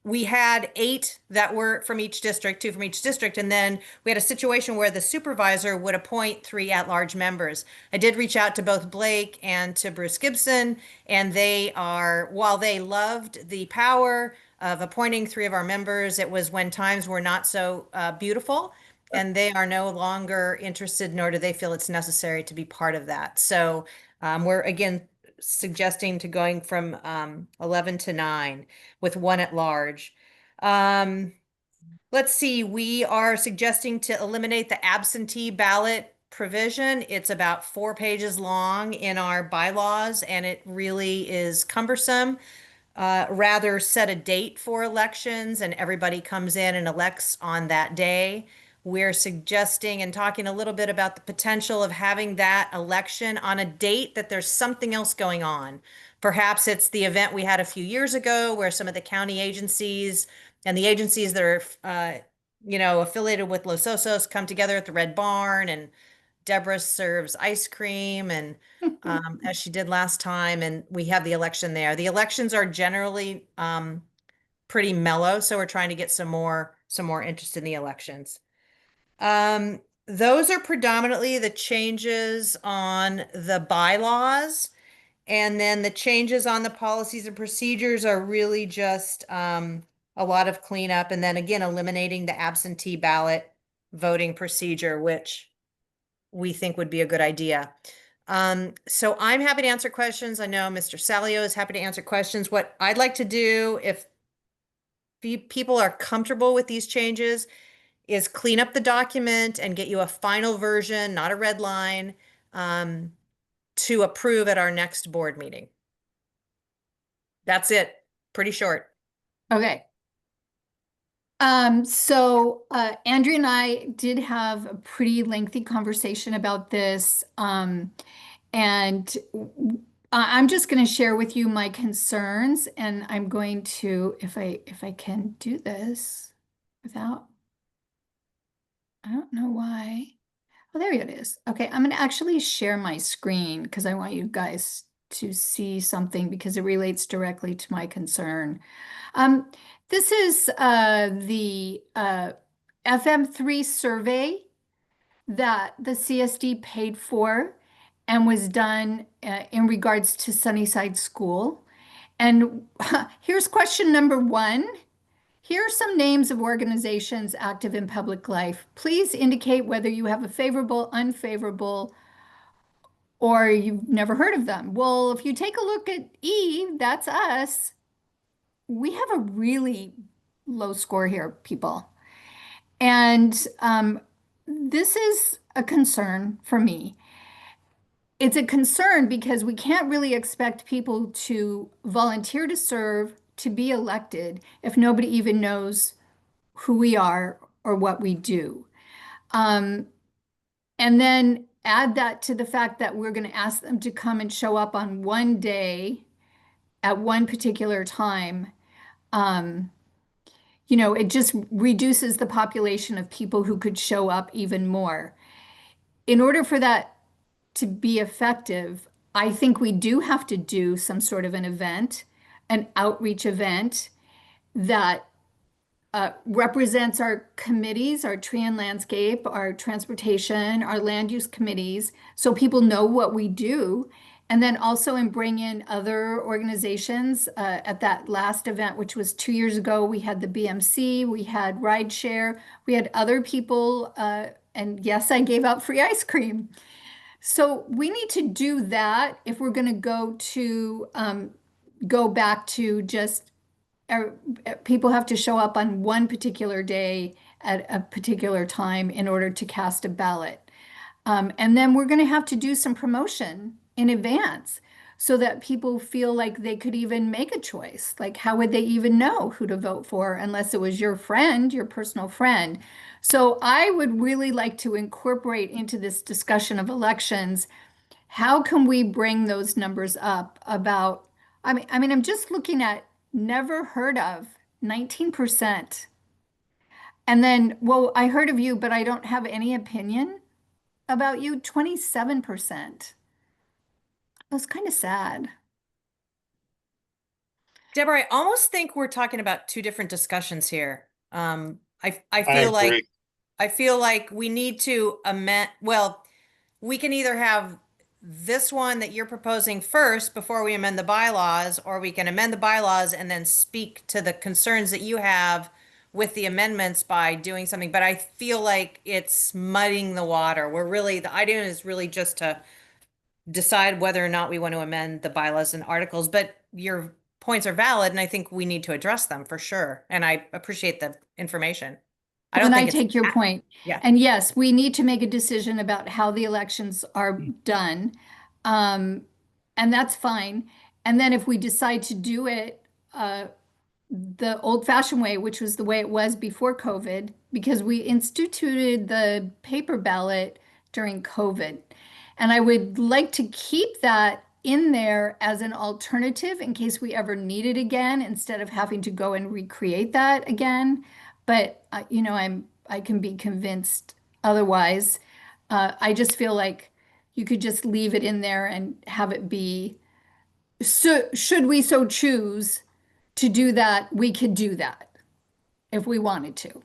B: We had 8 that were from each district, 2 from each district, and then we had a situation where the supervisor would appoint 3 at-large members. I did reach out to both Blake and to Bruce Gibson, and while they loved the power of appointing 3 of our members, it was when times were not so beautiful. And they are no longer interested, nor do they feel it's necessary to be part of that. So we're again suggesting to going from 11 to 9 with 1 at large. Let's see, we are suggesting to eliminate the absentee ballot provision. It's about 4 pages long in our bylaws, and it really is cumbersome. Rather set a date for elections and everybody comes in and elects on that day. We're suggesting and talking a little bit about the potential of having that election on a date that there's something else going on. Perhaps it's the event we had a few years ago where some of the county agencies and the agencies that are, affiliated with Los Osos come together at the Red Barn, and Deborah serves ice cream and as she did last time, and we have the election there. The elections are generally pretty mellow, so we're trying to get some more interest in the elections. Those are predominantly the changes on the bylaws, and then the changes on the policies and procedures are really just a lot of cleanup, and then again eliminating the absentee ballot voting procedure, which we think would be a good idea. So I'm happy to answer questions. I know Mr. Salio is happy to answer questions. What I'd like to do, if people are comfortable with these changes, is clean up the document and get you a final version, not a red line, to approve at our next board meeting. That's it. Pretty short.
A: Okay. So Andrea and I did have a pretty lengthy conversation about this. And I'm just going to share with you my concerns, and I'm going to, if I can do this without, I don't know why. Oh, there it is. Okay, I'm going to actually share my screen because I want you guys to see something because it relates directly to my concern. This is the FM3 survey that the CSD paid for and was done in regards to Sunnyside School. And here's question number 1. Here are some names of organizations active in public life. Please indicate whether you have a favorable, unfavorable, or you've never heard of them. Well, if you take a look at E, that's us. We have a really low score here, people. And this is a concern for me. It's a concern because we can't really expect people to volunteer to serve, to be elected, if nobody even knows who we are or what we do. And then add that to the fact that we're going to ask them to come and show up on one day at one particular time. It just reduces the population of people who could show up even more. In order for that to be effective, I think we do have to do some sort of an event, an outreach event that represents our committees, our tree and landscape, our transportation, our land use committees, so people know what we do. And then also bring in other organizations. At that last event, which was 2 years ago, we had the BMC, we had Rideshare, we had other people, and yes, I gave out free ice cream. So we need to do that if we're going to go back to just people have to show up on one particular day at a particular time in order to cast a ballot. And then we're going to have to do some promotion in advance so that people feel like they could even make a choice. Like, how would they even know who to vote for unless it was your friend, your personal friend? So I would really like to incorporate into this discussion of elections, how can we bring those numbers up about, I'm just looking at never heard of, 19%. And then, well, I heard of you, but I don't have any opinion about you, 27%. That's kind of sad.
B: Deborah, I almost think we're talking about 2 different discussions here. I
F: I
B: feel like
F: agree.
B: I feel like we need to amend. Well, we can either have this one that you're proposing first before we amend the bylaws, or we can amend the bylaws and then speak to the concerns that you have with the amendments by doing something. But I feel like it's muddying the water. The idea is really just to decide whether or not we want to amend the bylaws and articles. But your points are valid, and I think we need to address them for sure. And I appreciate the information. I don't
A: And I
B: think it's
A: take your
B: that-
A: point.
B: Yeah.
A: And yes, we need to make a decision about how the elections are done. And that's fine. And then if we decide to do it the old-fashioned way, which was the way it was before COVID, because we instituted the paper ballot during COVID. And I would like to keep that in there as an alternative in case we ever need it again, instead of having to go and recreate that again. But you know, I can be convinced otherwise. I just feel like you could just leave it in there and have it be, so should we so choose to do that, we could do that if we wanted to.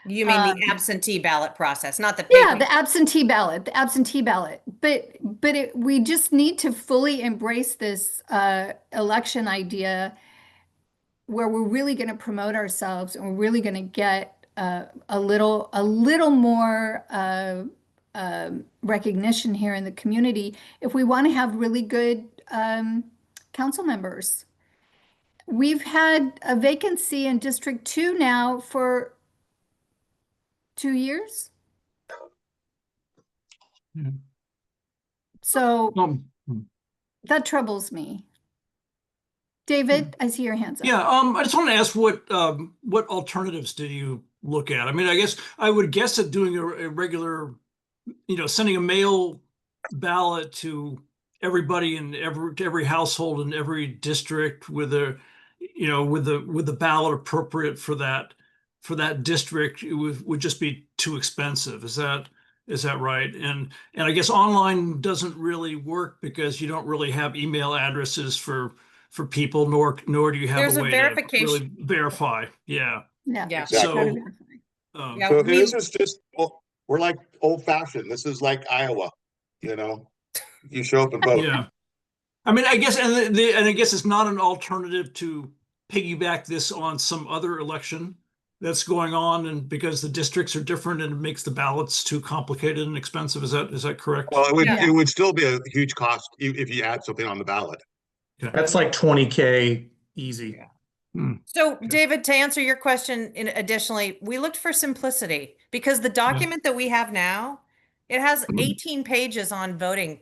B: You mean the absentee ballot process, not the
A: Yeah,
B: paper?
A: the absentee ballot, the absentee ballot. But we just need to fully embrace this election idea where we're really going to promote ourselves and we're really going to get a little more recognition here in the community if we want to have really good council members. We've had a vacancy in District 2 now for 2 years.
H: Yeah.
A: So
H: Um,
A: that troubles me. David, I see your hands up.
H: Yeah, I just want to ask what alternatives do you look at? I mean, I guess I would guess that doing a regular, sending a mail ballot to everybody in every household in every district with with the ballot appropriate for that district, it would just be too expensive. Is that right? And I guess online doesn't really work because you don't really have email addresses for people, nor do you have
B: There's
H: a
B: a
H: way to
B: verification.
H: really verify. Yeah.
A: Yeah.
B: Yeah.
F: Exactly.
H: So,
B: Yeah,
F: So
B: we-
F: this is just, well, we're like old fashioned. This is like Iowa, you show up and vote.
H: yeah. I mean, I guess, and I guess it's not an alternative to piggyback this on some other election that's going on, and because the districts are different and it makes the ballots too complicated and expensive. Is that correct?
F: Well,
A: Yeah.
F: it would still be a huge cost if you add something on the ballot.
E: That's like 20K easy.
B: Yeah.
H: Hmm.
B: So, David, to answer your question, additionally, we looked for simplicity because the document that we have now, it has 18 pages on voting.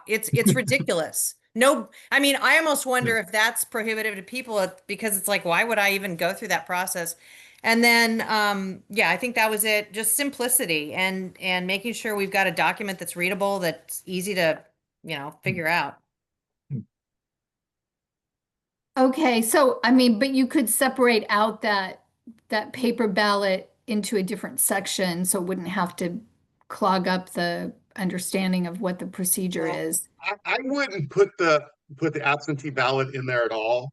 B: It's ridiculous. No, I mean, I almost wonder if that's prohibitive to people because it's like, why would I even go through that process? And then, yeah, I think that was it. Just simplicity and making sure we've got a document that's readable, that's easy to, figure out.
A: Okay, so I mean, but you could separate out that paper ballot into a different section so it wouldn't have to clog up the understanding of what the procedure
F: Well,
A: is.
F: I wouldn't put the absentee ballot in there at all.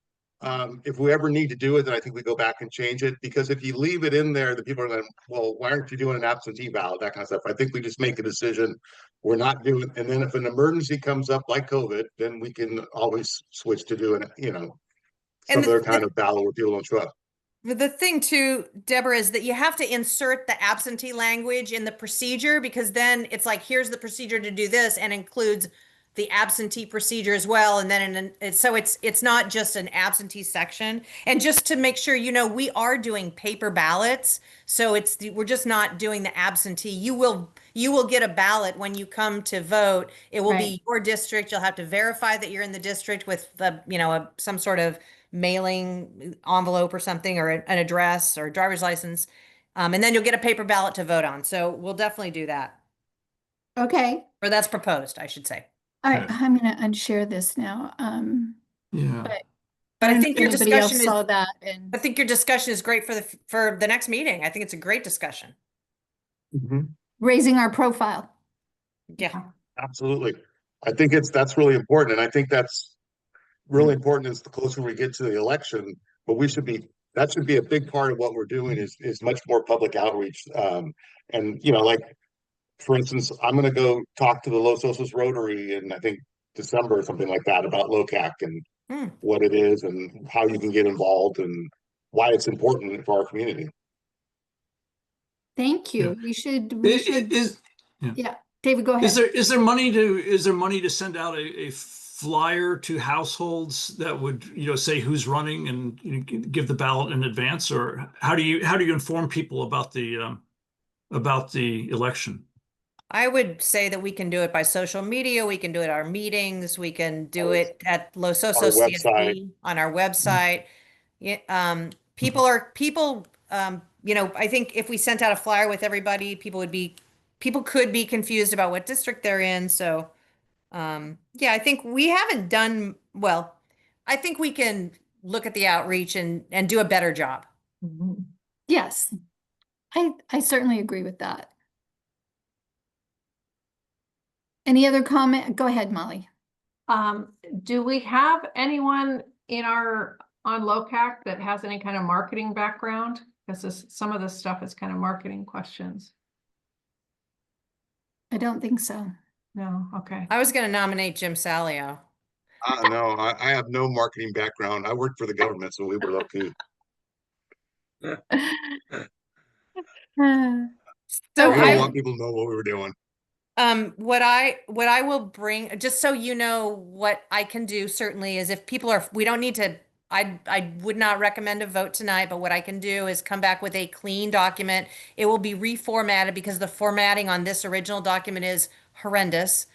F: If we ever need to do it, then I think we go back and change it, because if you leave it in there, the people are going, well, why aren't you doing an absentee ballot? That kind of stuff. I think we just make a decision. We're not doing, and then if an emergency comes up like COVID, then we can always switch to doing, some
B: And
F: other kind of ballot where people don't show up.
B: The thing too, Deborah, is that you have to insert the absentee language in the procedure, because then it's like, here's the procedure to do this, and includes the absentee procedure as well. And then so it's not just an absentee section. And just to make sure, we are doing paper ballots. So we're just not doing the absentee. You will get a ballot when you come to vote. It will be your district. You'll have to verify that you're in the district with some sort of mailing envelope or something, or an address or a driver's license. And then you'll get a paper ballot to vote on. So we'll definitely do that.
A: Okay,
B: Or that's proposed, I should say.
A: all right, I'm gonna unshare this now.
H: Yeah.
B: But I
A: don't
B: think
A: know
B: your
A: if anybody else
B: discussion
A: saw
B: is,
A: that,
B: I
A: and
B: think your discussion is great for the next meeting. I think it's a great discussion.
A: raising our profile.
B: Yeah.
F: Absolutely. I think that's really important. And I think that's really important as the closer we get to the election, but that should be a big part of what we're doing is much more public outreach. And like, for instance, I'm going to go talk to the Los Osos Rotary in, I think, December or something like that, about LOCAC and what it is and how you can get involved and why it's important for our community.
A: Thank you.
H: Yeah.
A: We should,
H: Is
A: yeah, David, go ahead.
H: there money to send out a flyer to households that would, say who's running and give the ballot in advance, or how do you inform people about the election?
B: I would say that we can do it by social media. We can do it at our meetings. We can do it at Lososo
F: Our website.
B: CSD on our website. Yeah, people, I think if we sent out a flyer with everybody, people could be confused about what district they're in. So, yeah, I think we haven't done well. I think we can look at the outreach and do a better job.
A: Yes, I certainly agree with that. Any other comment? Go ahead, Molly.
M: Do we have anyone on LOCAC that has any kind of marketing background? Because some of this stuff is kind of marketing questions.
A: I don't think so.
M: No, okay.
B: I was going to nominate Jim Salio.
F: No, I have no marketing background. I worked for the government, so we were lucky.
A: So
F: We didn't
A: I,
F: want people to know what we were doing.
B: What I will bring, just so you know what I can do certainly is if people are, we don't need to, I would not recommend a vote tonight, but what I can do is come back with a clean document. It will be reformatted because the formatting on this original document is horrendous.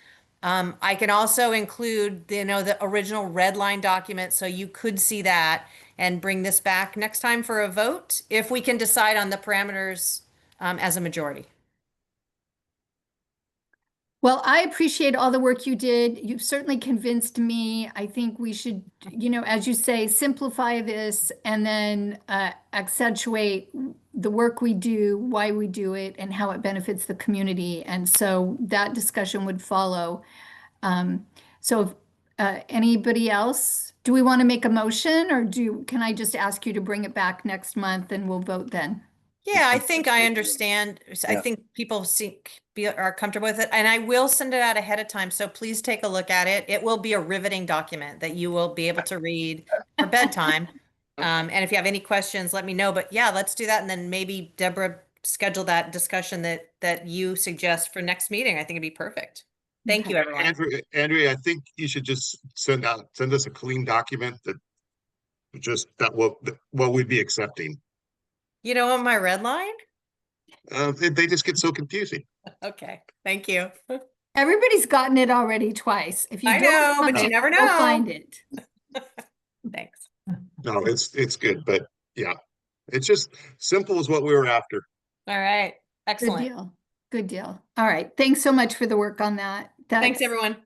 B: I can also include, the original red line document, so you could see that and bring this back next time for a vote if we can decide on the parameters as a majority.
A: well, I appreciate all the work you did. You've certainly convinced me. I think we should, as you say, simplify this and then accentuate the work we do, why we do it, and how it benefits the community. And so that discussion would follow. So if anybody else, do we want to make a motion, or can I just ask you to bring it back next month and we'll vote then?
B: Yeah, I think I understand. I
K: Yeah.
B: think people are comfortable with it, and I will send it out ahead of time. So please take a look at it. It will be a riveting document that you will be able to read for bedtime. And if you have any questions, let me know. But yeah, let's do that, and then maybe Deborah schedule that discussion that you suggest for next meeting. I think it'd be perfect. Thank
A: Okay.
B: you, everyone.
F: Andrea, I think you should just send us a clean document that what we'd be accepting.
B: You know what my red line?
F: They just get so confusing.
B: Okay, thank you.
A: Everybody's gotten it already twice. If you
B: I
A: don't
B: know,
A: want
B: but you
A: it,
B: never
A: go
B: know.
A: find it.
B: Thanks.
F: No, it's good, but yeah, it's just simple as what we were after.
B: All right,
A: Good
B: excellent.
A: deal. Good deal. All right. Thanks so much for the work on that.
B: Thanks,
A: That's
B: everyone.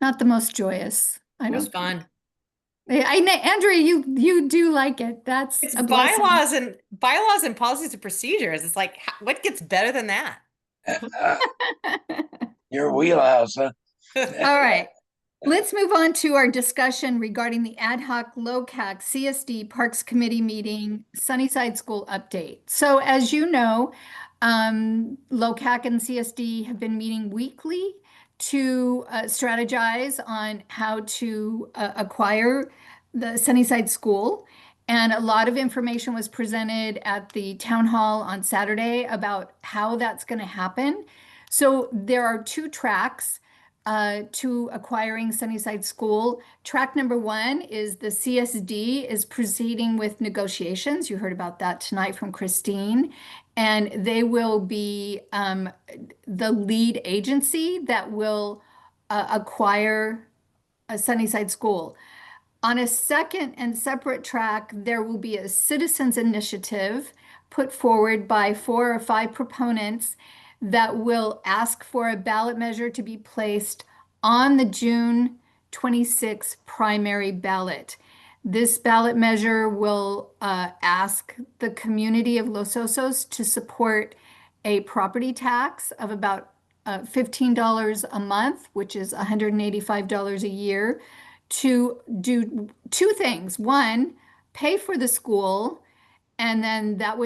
A: not the most joyous. I
B: It was
A: don't
B: fun.
A: I know, Andrea, you do like it. That's
B: It's
A: a blessing.
B: bylaws and policies and procedures. It's like, what gets better than that?
K: Your wheelhouse, huh?
A: All right. Let's move on to our discussion regarding the ad hoc LOCAC CSD Parks Committee meeting, Sunnyside School update. So as you know, LOCAC and CSD have been meeting weekly to strategize on how to acquire the Sunnyside School. And a lot of information was presented at the town hall on Saturday about how that's going to happen. So there are two tracks to acquiring Sunnyside School. Track number one is the CSD is proceeding with negotiations. You heard about that tonight from Christine. And they will be the lead agency that will acquire a Sunnyside School. On a second and separate track, there will be a citizens initiative put forward by 4 or 5 proponents that will ask for a ballot measure to be placed on the June 26 primary ballot. This ballot measure will ask the community of Los Osos to support a property tax of about $15 a month, which is $185 a year, to do 2 things. One, pay for the school, and then that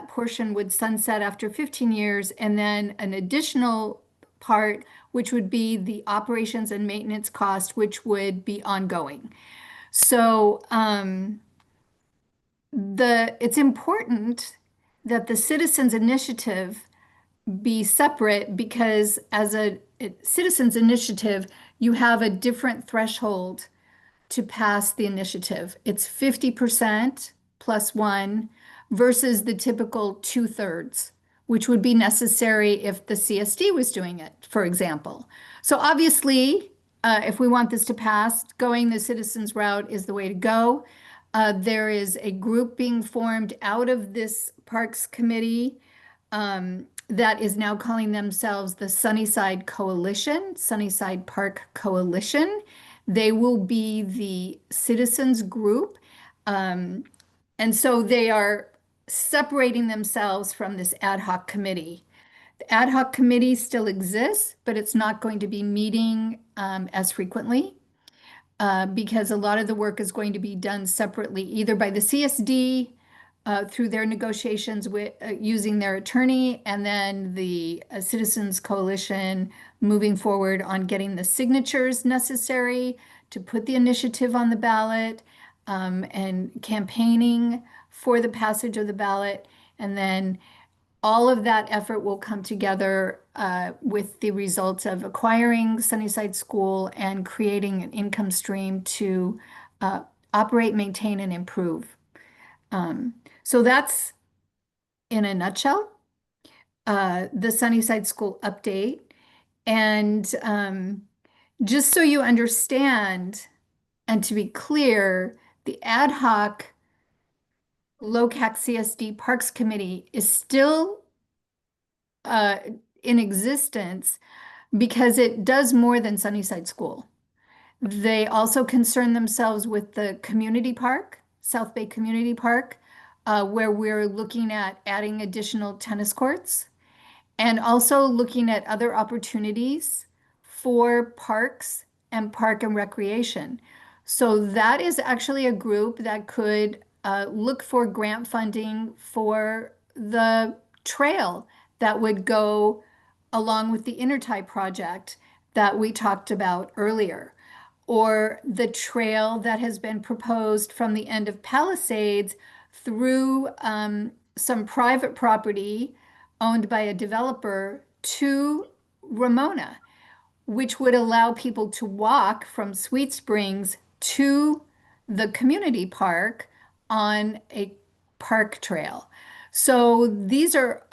A: portion would sunset after 15 years, and then an additional part, which would be the operations and maintenance cost, which would be ongoing. So it's important that the citizens initiative be separate, because as citizens initiative, you have a different threshold to pass the initiative. It's 50% plus one versus the typical 2/3, which would be necessary if the CSD was doing it, for example. So obviously, if we want this to pass, going the citizens route is the way to go. There is a group being formed out of this Parks Committee that is now calling themselves the Sunnyside Coalition, Sunnyside Park Coalition. They will be the citizens group. And so they are separating themselves from this ad hoc committee. The ad hoc committee still exists, but it's not going to be meeting as frequently because a lot of the work is going to be done separately, either by the CSD through their negotiations with using their attorney, and then the Citizens Coalition moving forward on getting the signatures necessary to put the initiative on the ballot and campaigning for the passage of the ballot. And then all of that effort will come together with the results of acquiring Sunnyside School and creating an income stream to operate, maintain, and improve. So that's, in a nutshell, the Sunnyside School update. And just so you understand, and to be clear, the ad hoc LOCAC CSD Parks Committee is still in existence because it does more than Sunnyside School. They also concern themselves with the community park, South Bay Community Park, where we're looking at adding additional tennis courts and also looking at other opportunities for parks and park and recreation. So that is actually a group that could look for grant funding for the trail that would go along with the Intertie project that we talked about earlier, or the trail that has been proposed from the end of Palisades through some private property owned by a developer to Ramona, which would allow people to walk from Sweet Springs to the community park on a park trail. So these are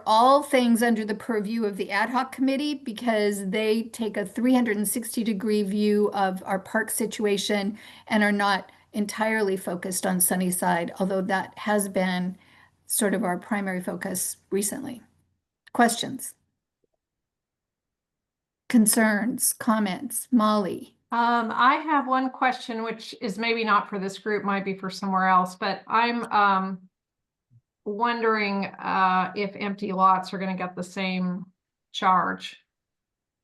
A: all things under the purview of the ad hoc committee because they take a 360-degree view of our park situation and are not entirely focused on Sunnyside, although that has been sort of our primary focus recently. Questions? Concerns, comments? Molly?
M: I have one question, which is maybe not for this group, might be for somewhere else, but I'm wondering if empty lots are going to get the same charge,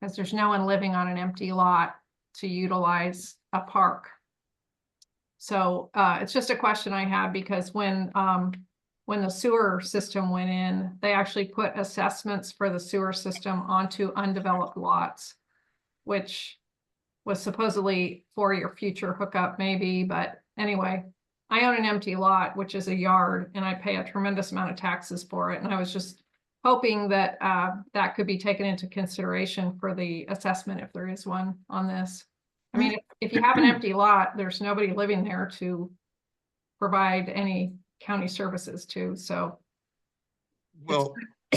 M: because there's no one living on an empty lot to utilize a park. So it's just a question I have, because when the sewer system went in, they actually put assessments for the sewer system onto undeveloped lots, which was supposedly for your future hookup maybe, but anyway, I own an empty lot, which is a yard, and I pay a tremendous amount of taxes for it. And I was just hoping that that could be taken into consideration for the assessment if there is one on this. I mean, if you have an empty lot, there's nobody living there to provide any county services to, so.
F: Well,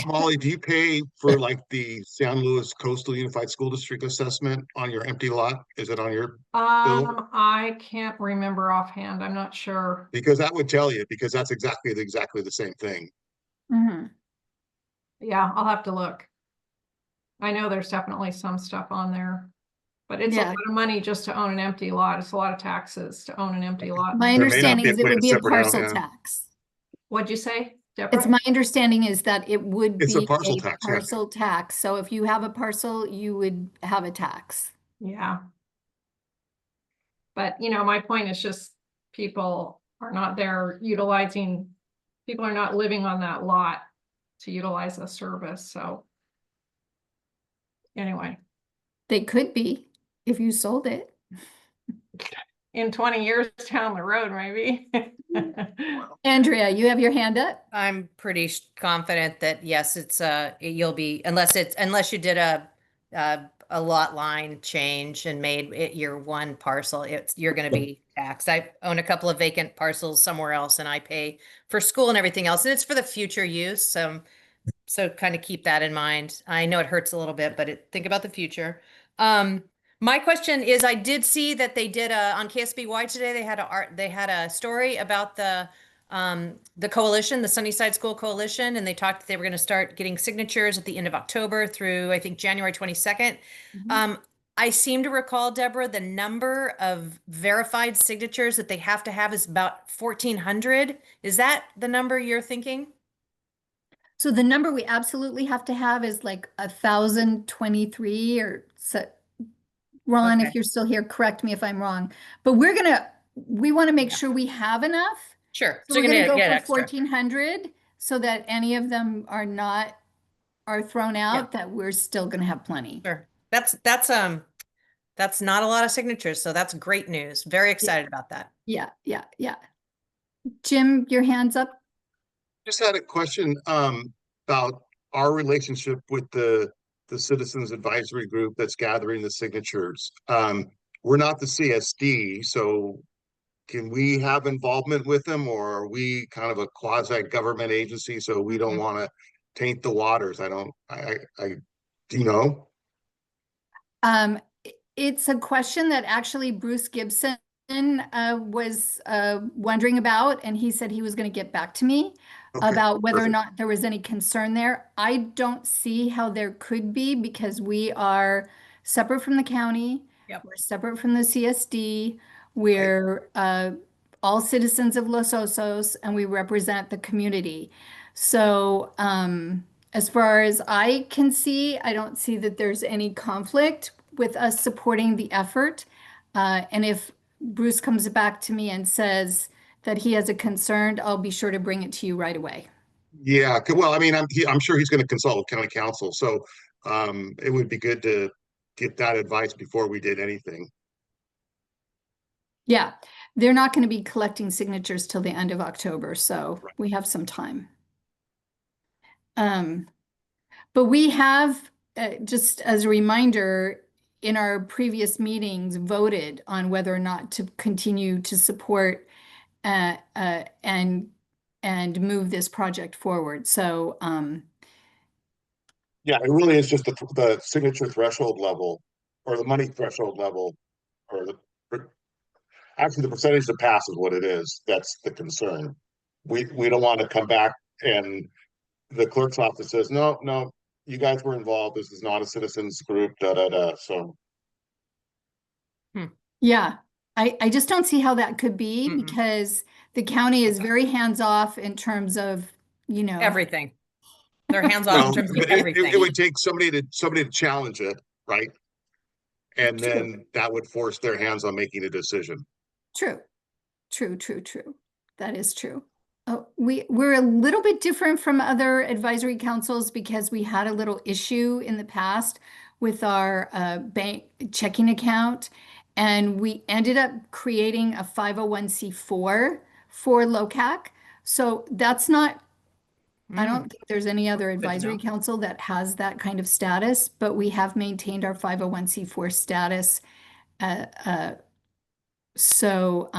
F: Molly, do you pay for like the San Luis Coastal Unified School District assessment on your empty lot? Is it on your bill?
M: I can't remember offhand. I'm not sure.
F: Because that would tell you, because that's exactly the same thing.
A: Mm-hmm.
M: Yeah, I'll have to look. I know there's definitely some stuff on there, but it's a lot of money just to own an empty lot. It's a lot of taxes to own an empty lot.
A: My
F: There may not
A: understanding
F: be a
A: is it
F: plan
A: would be a
F: separate out,
A: parcel
F: yeah.
A: tax.
M: What'd you say, Deborah?
A: It's my understanding is that it would
F: It's a
A: be
F: parcel
A: a
F: tax, yeah.
A: parcel tax. So if you have a parcel, you would have a tax.
M: Yeah. But, you know, my point is just people are not there utilizing, people are not living on that lot to utilize a service, so. Anyway.
A: They could be if you sold it.
M: In 20 years down the road, maybe.
A: Andrea, you have your hand up?
B: I'm pretty confident that yes, you'll be, unless you did a lot line change and made it your one parcel, you're going to be taxed. I own a couple of vacant parcels somewhere else and I pay for school and everything else, and it's for the future use. So kind of keep that in mind. I know it hurts a little bit, but think about the future. My question is, I did see that they did on KSBY today. They had a story about the coalition, the Sunnyside School Coalition, and they talked that they were going to start getting signatures at the end of October through, I think, January 22nd. I seem to recall, Deborah, the number of verified signatures that they have to have is about 1,400. Is that the number you're thinking?
A: So the number we absolutely have to have is like 1,023 or so. Ron,
B: Okay.
A: if you're still here, correct me if I'm wrong. But we want to make sure we have enough.
B: Sure.
A: So
B: So
A: we're
B: you're
A: going to
B: gonna
A: go
B: get
A: for
B: extra.
A: 1,400 so that any of them are thrown out, that we're still going to have plenty.
B: Sure. That's not a lot of signatures, so that's great news. Very excited about that.
A: Yeah. Jim, your hand's up.
F: Just had a question about our relationship with the Citizens Advisory Group that's gathering the signatures. We're not the CSD, so can we have involvement with them, or are we kind of a quasi-government agency, so we don't want to taint the waters? Do you know?
A: It's a question that actually Bruce Gibson was wondering about, and he said he was going to get back to me about whether or not there was any concern there. I don't see how there could be, because we are separate from the county.
B: Yep.
A: We're separate from the CSD. We're all citizens of Los Osos, and we represent the community. So as far as I can see, I don't see that there's any conflict with us supporting the effort. And if Bruce comes back to me and says that he has a concern, I'll be sure to bring it to you right away.
F: Yeah, well, I mean, I'm sure he's going to consult with county council, so it would be good to get that advice before we did anything.
A: Yeah, they're not going to be collecting signatures till the end of October, so we have some time. But we have, just as a reminder, in our previous meetings, voted on whether or not to continue to support and move this project forward. So
F: Yeah, it really is just the signature threshold level, or the money threshold level, or actually the percentage to pass is what it is. That's the concern. We don't want to come back and the clerk's office says, no, you guys were involved. This is not a citizens group, So
A: yeah, I just don't see how that could be, because the county is very hands-off in terms of,
B: Everything. They're hands-off in terms of everything.
F: it would take somebody to challenge it, right? And then that would force their hands on making a decision.
A: True. That is true. We're a little bit different from other advisory councils because we had a little issue in the past with our bank checking account, and we ended up creating a 501c4 for LOCAC. So that's not, I don't think there's any other advisory council that has that kind of status, but we have maintained our 501c4 status. So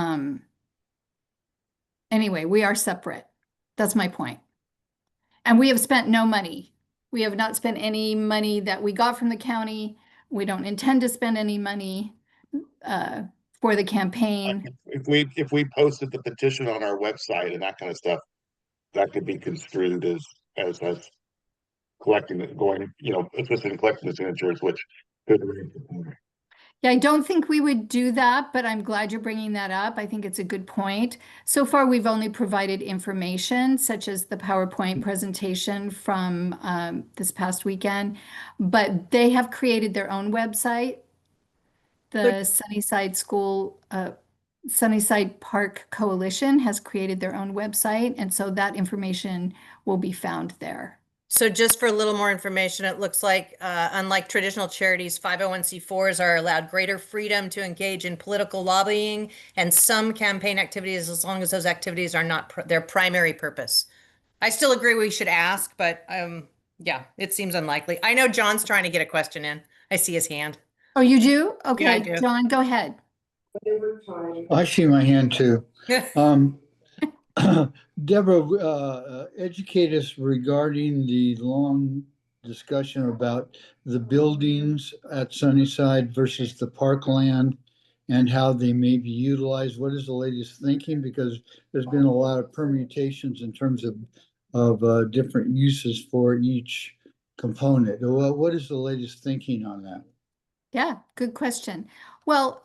A: anyway, we are separate. That's my point. And we have spent no money. We have not spent any money that we got from the county. We don't intend to spend any money for the campaign.
F: If we posted the petition on our website and that kind of stuff, that could be construed as collecting it, assisting in collecting the signatures, which could.
A: Yeah, I don't think we would do that, but I'm glad you're bringing that up. I think it's a good point. So far, we've only provided information, such as the PowerPoint presentation from this past weekend, but they have created their own website. The Sunnyside Park Coalition has created their own website, and so that information will be found there.
B: So just for a little more information, it looks like, unlike traditional charities, 501c4s are allowed greater freedom to engage in political lobbying and some campaign activities, as long as those activities are not their primary purpose. I still agree we should ask, but yeah, it seems unlikely. I know John's trying to get a question in. I see his hand.
A: Oh, you do?
B: Yeah, I
A: Okay,
B: do.
A: John, go ahead.
D: I see my hand too. Deborah, educate us regarding the long discussion about the buildings at Sunnyside versus the parkland and how they may be utilized. What is the latest thinking? Because there's been a lot of permutations in terms of different uses for each component. What is the latest thinking on that?
A: Yeah, good question. Well,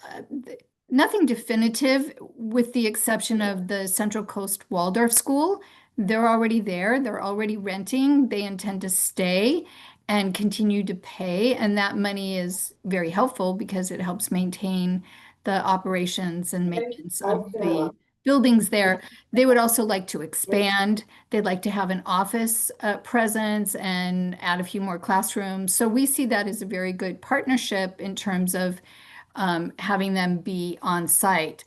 A: nothing definitive with the exception of the Central Coast Waldorf School. They're already there, they're already renting, they intend to stay and continue to pay. And that money is very helpful because it helps maintain the operations and maintenance of the buildings there. They would also like to expand. They'd like to have an office presence and add a few more classrooms. So we see that as a very good partnership in terms of having them be on site.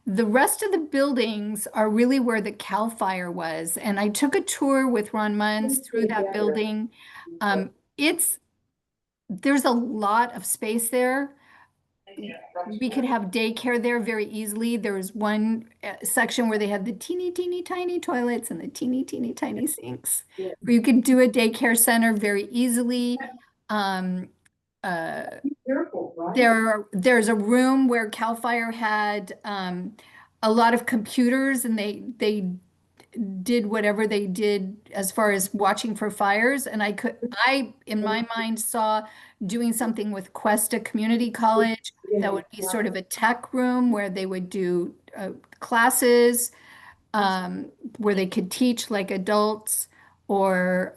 A: The rest of the buildings are really where the CAL FIRE was. And I took a tour with Ron Munns through that building. There's a lot of space there. We could have daycare there very easily. There was one section where they had the teeny, teeny, tiny toilets and the teeny, teeny, tiny sinks, where you could do a daycare center very easily. There's a room where CAL FIRE had a lot of computers, and they did whatever they did as far as watching for fires. And I, in my mind, saw doing something with Cuesta Community College that would be sort of a tech room where they would do classes where they could teach like adults or,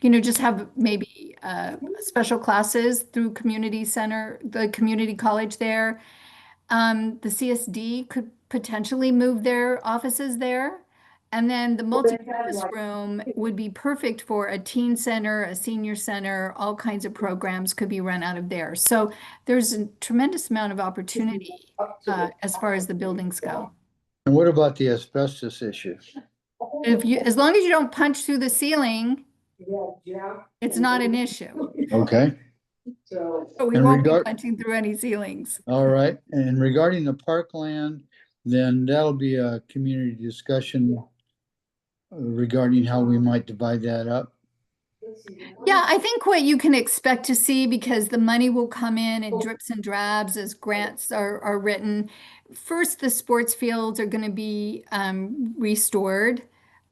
A: just have maybe special classes through community center, the community college there. The CSD could potentially move their offices there. And then the multi-purpose room would be perfect for a teen center, a senior center, all kinds of programs could be run out of there. So there's a tremendous amount of opportunity as far as the buildings go.
D: And what about the asbestos issue?
A: As long as you don't punch through the ceiling, it's not an issue.
D: Okay.
A: So we
D: In
A: won't be
D: regard-
A: punching through any ceilings.
D: All right, and regarding the parkland, then that'll be a community discussion regarding how we might divide that up.
A: Yeah, I think what you can expect to see, because the money will come in drips and drabs as grants are written. First, the sports fields are going to be restored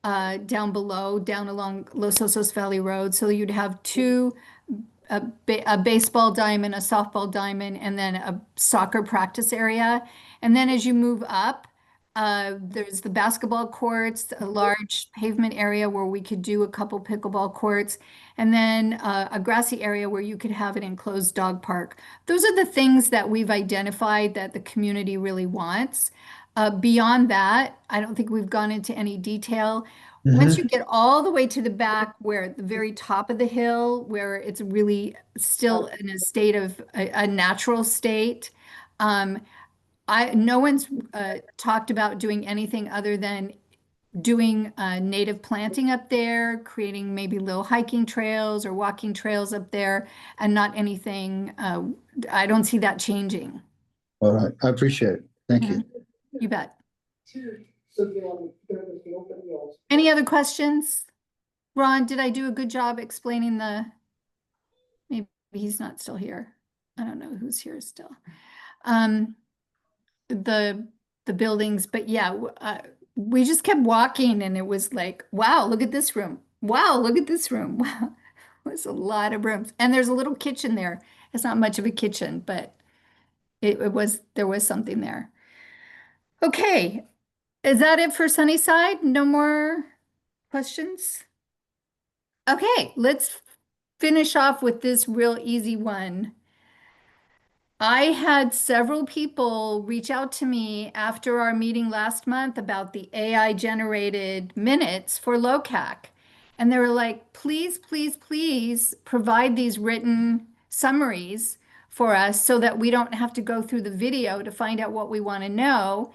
A: down below, down along Los Osos Valley Road. So you'd have a baseball diamond, a softball diamond, and then a soccer practice area. And then as you move up, there's the basketball courts, a large pavement area where we could do a couple pickleball courts, and then a grassy area where you could have an enclosed dog park. Those are the things that we've identified that the community really wants. Beyond that, I don't think we've gone into any detail. Once you get all the way to the back, where at the very top of the hill, where it's really still in a state of a natural state, no one's talked about doing anything other than doing native planting up there, creating maybe little hiking trails or walking trails up there, and not anything. I don't see that changing.
D: All right, I appreciate it. Thank you.
A: You bet. Any other questions? Ron, did I do a good job explaining maybe he's not still here. I don't know who's here still. The buildings, but yeah, we just kept walking and it was like, wow, look at this room. Wow, look at this room. Wow, there's a lot of rooms. And there's a little kitchen there. It's not much of a kitchen, but there was something there. Okay, is that it for Sunnyside? No more questions? Okay, let's finish off with this real easy one. I had several people reach out to me after our meeting last month about the AI generated minutes for LOCAC. And they were like, please, please, please provide these written summaries for us so that we don't have to go through the video to find out what we want to know.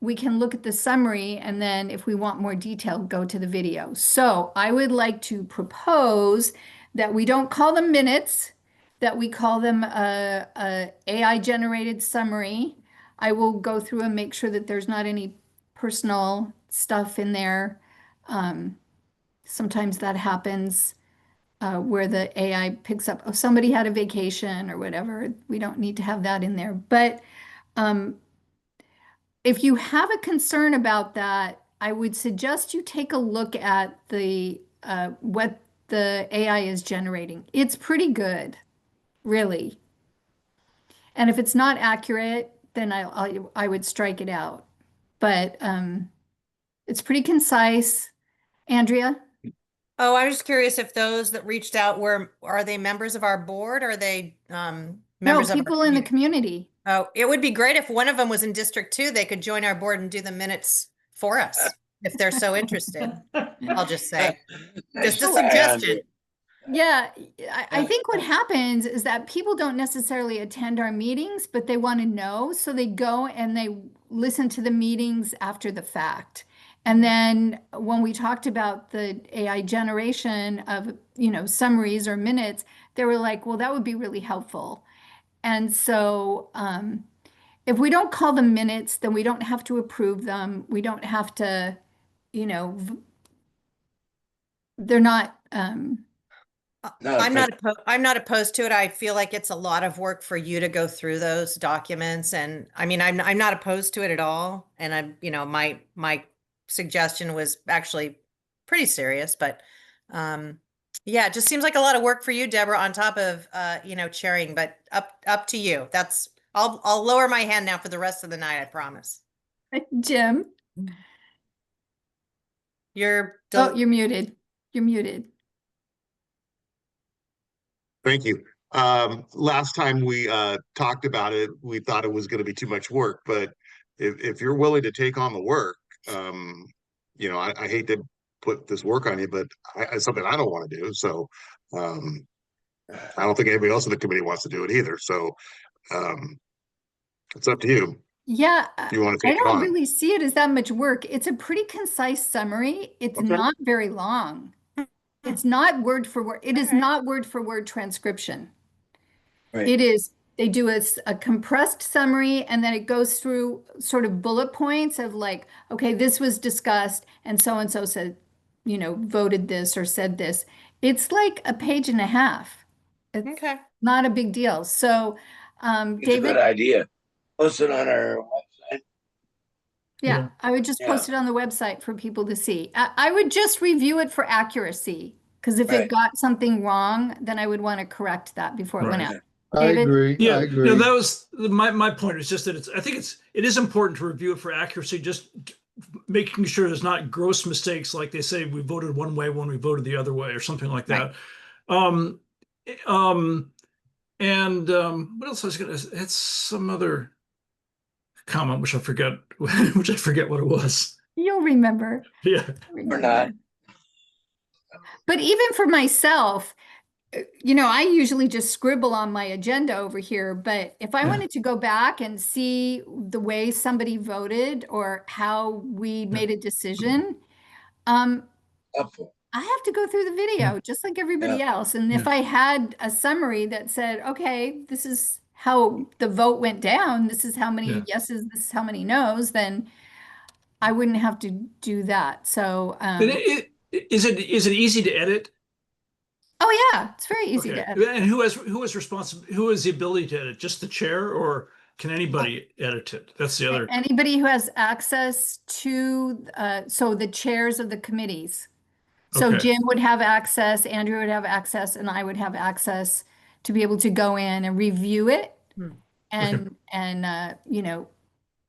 A: We can look at the summary, and then if we want more detail, go to the video. So I would like to propose that we don't call them minutes, that we call them a AI generated summary. I will go through and make sure that there's not any personal stuff in there. Sometimes that happens where the AI picks up, oh, somebody had a vacation or whatever. We don't need to have that in there. But if you have a concern about that, I would suggest you take a look at the what the AI is generating. It's pretty good, really. And if it's not accurate, then I would strike it out. But it's pretty concise. Andrea?
B: Oh, I was just curious if those that reached out are they members of our board? Or are they
A: No,
B: members of our
A: people in the
B: community?
A: community.
B: Oh, it would be great if one of them was in District 2. They could join our board and do the minutes for us if they're so interested. I'll just say, just a suggestion.
A: Yeah, I think what happens is that people don't necessarily attend our meetings, but they want to know. So they go and they listen to the meetings after the fact. And then when we talked about the AI generation of, summaries or minutes, they were like, well, that would be really helpful. And so if we don't call them minutes, then we don't have to approve them. We don't have to, they're not.
B: I'm not opposed to it. I feel like it's a lot of work for you to go through those documents. And I mean, I'm not opposed to it at all. And my suggestion was actually pretty serious, but yeah, it just seems like a lot of work for you, Deborah, on top of chairing, but up to you. I'll lower my hand now for the rest of the night, I promise.
A: Jim?
B: You're
A: muted. You're muted.
F: Thank you. Last time we talked about it, we thought it was going to be too much work, but if you're willing to take on the work, I hate to put this work on you, but it's something I don't want to do. So I don't think anybody else in the committee wants to do it either. So it's up to you.
A: Yeah,
F: You want to
A: I
F: take it
A: don't
F: on.
A: really see it as that much work. It's a pretty concise summary. It's
F: Okay.
A: not very long. It's not word for word. It is not word for word transcription.
K: Right.
A: It is, they do a compressed summary, and then it goes through sort of bullet points of like, okay, this was discussed and so said, voted this or said this. It's like a page and a half. It's
B: Okay.
A: not a big deal. So,
K: It's a good
A: David,
K: idea. Post it on our website.
A: yeah, I would just post it on the website for people to see. I would just review it for accuracy, because if it
K: Right.
A: got something wrong, then I would want to correct that before it went
H: Right.
A: out.
D: I
A: David?
D: agree,
H: Yeah,
D: I agree.
H: that was my point is just that I think it is important to review it for accuracy, just making sure there's not gross mistakes like they say we voted one way when we voted the other way or something like that.
A: Right.
H: What else I was gonna, it's some other comment which I forget what it was.
A: You'll remember.
H: Yeah.
K: Or not.
A: But even for myself, I usually just scribble on my agenda over here, but if I wanted to go back and see the way somebody voted or how we made a decision,
K: Helpful.
A: I have to go through the video just like everybody else. And if I had a summary that said, okay, this is how the vote went down, this is how many yeses, this is how many no's, then I wouldn't have to do that. So,
H: Is it easy to edit?
A: oh yeah, it's very easy to edit.
H: And who has the ability to edit? Just the chair, or can anybody edit it? That's the other.
A: Anybody who has access to, so the chairs of the committees. So
H: Okay.
A: Jim would have access, Andrew would have access, and I would have access to be able to go in and review it and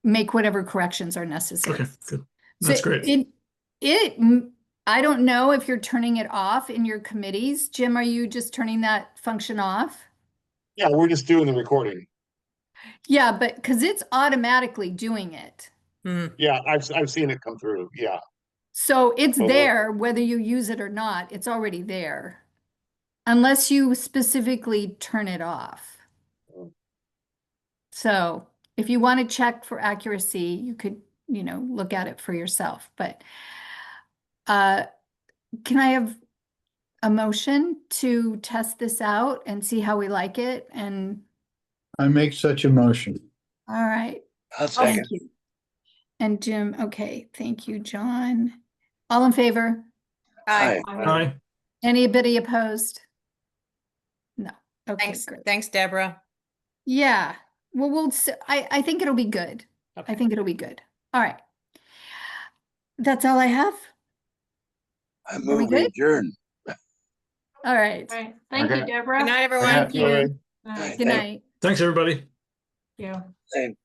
A: make whatever corrections are necessary.
H: Okay, good. That's great.
A: I don't know if you're turning it off in your committees. Jim, are you just turning that function off?
F: Yeah, we're just doing the recording.
A: Yeah, but because it's automatically doing it.
F: Yeah, I've seen it come through. Yeah.
A: So it's
F: Mhm.
A: there, whether you use it or not, it's already there. Unless you specifically turn it off. So if you want to check for accuracy, you could, look at it for yourself. But can I have a motion to test this out and see how we like it? And
D: I make such a motion.
A: all right,
K: I'll
A: thank
K: second.
A: you. And Jim, okay, thank you, John. All in favor?
B: Aye.
H: Aye.
A: Anybody opposed? No. Okay,
B: Thanks,
A: good.
B: thanks, Deborah.
A: Yeah, well, I think it'll be good. I
B: Okay.
A: think it'll be good. All right. That's all I have.
K: I
A: we
K: move we
A: good?
K: adjourn.
A: All right.
M: All right. Thank you,
C: Okay.
M: Deborah.
B: Good night, everyone.
A: Thank you.
M: All right.
A: Good night.
H: Thanks, everybody.
M: Thank you.
K: Same.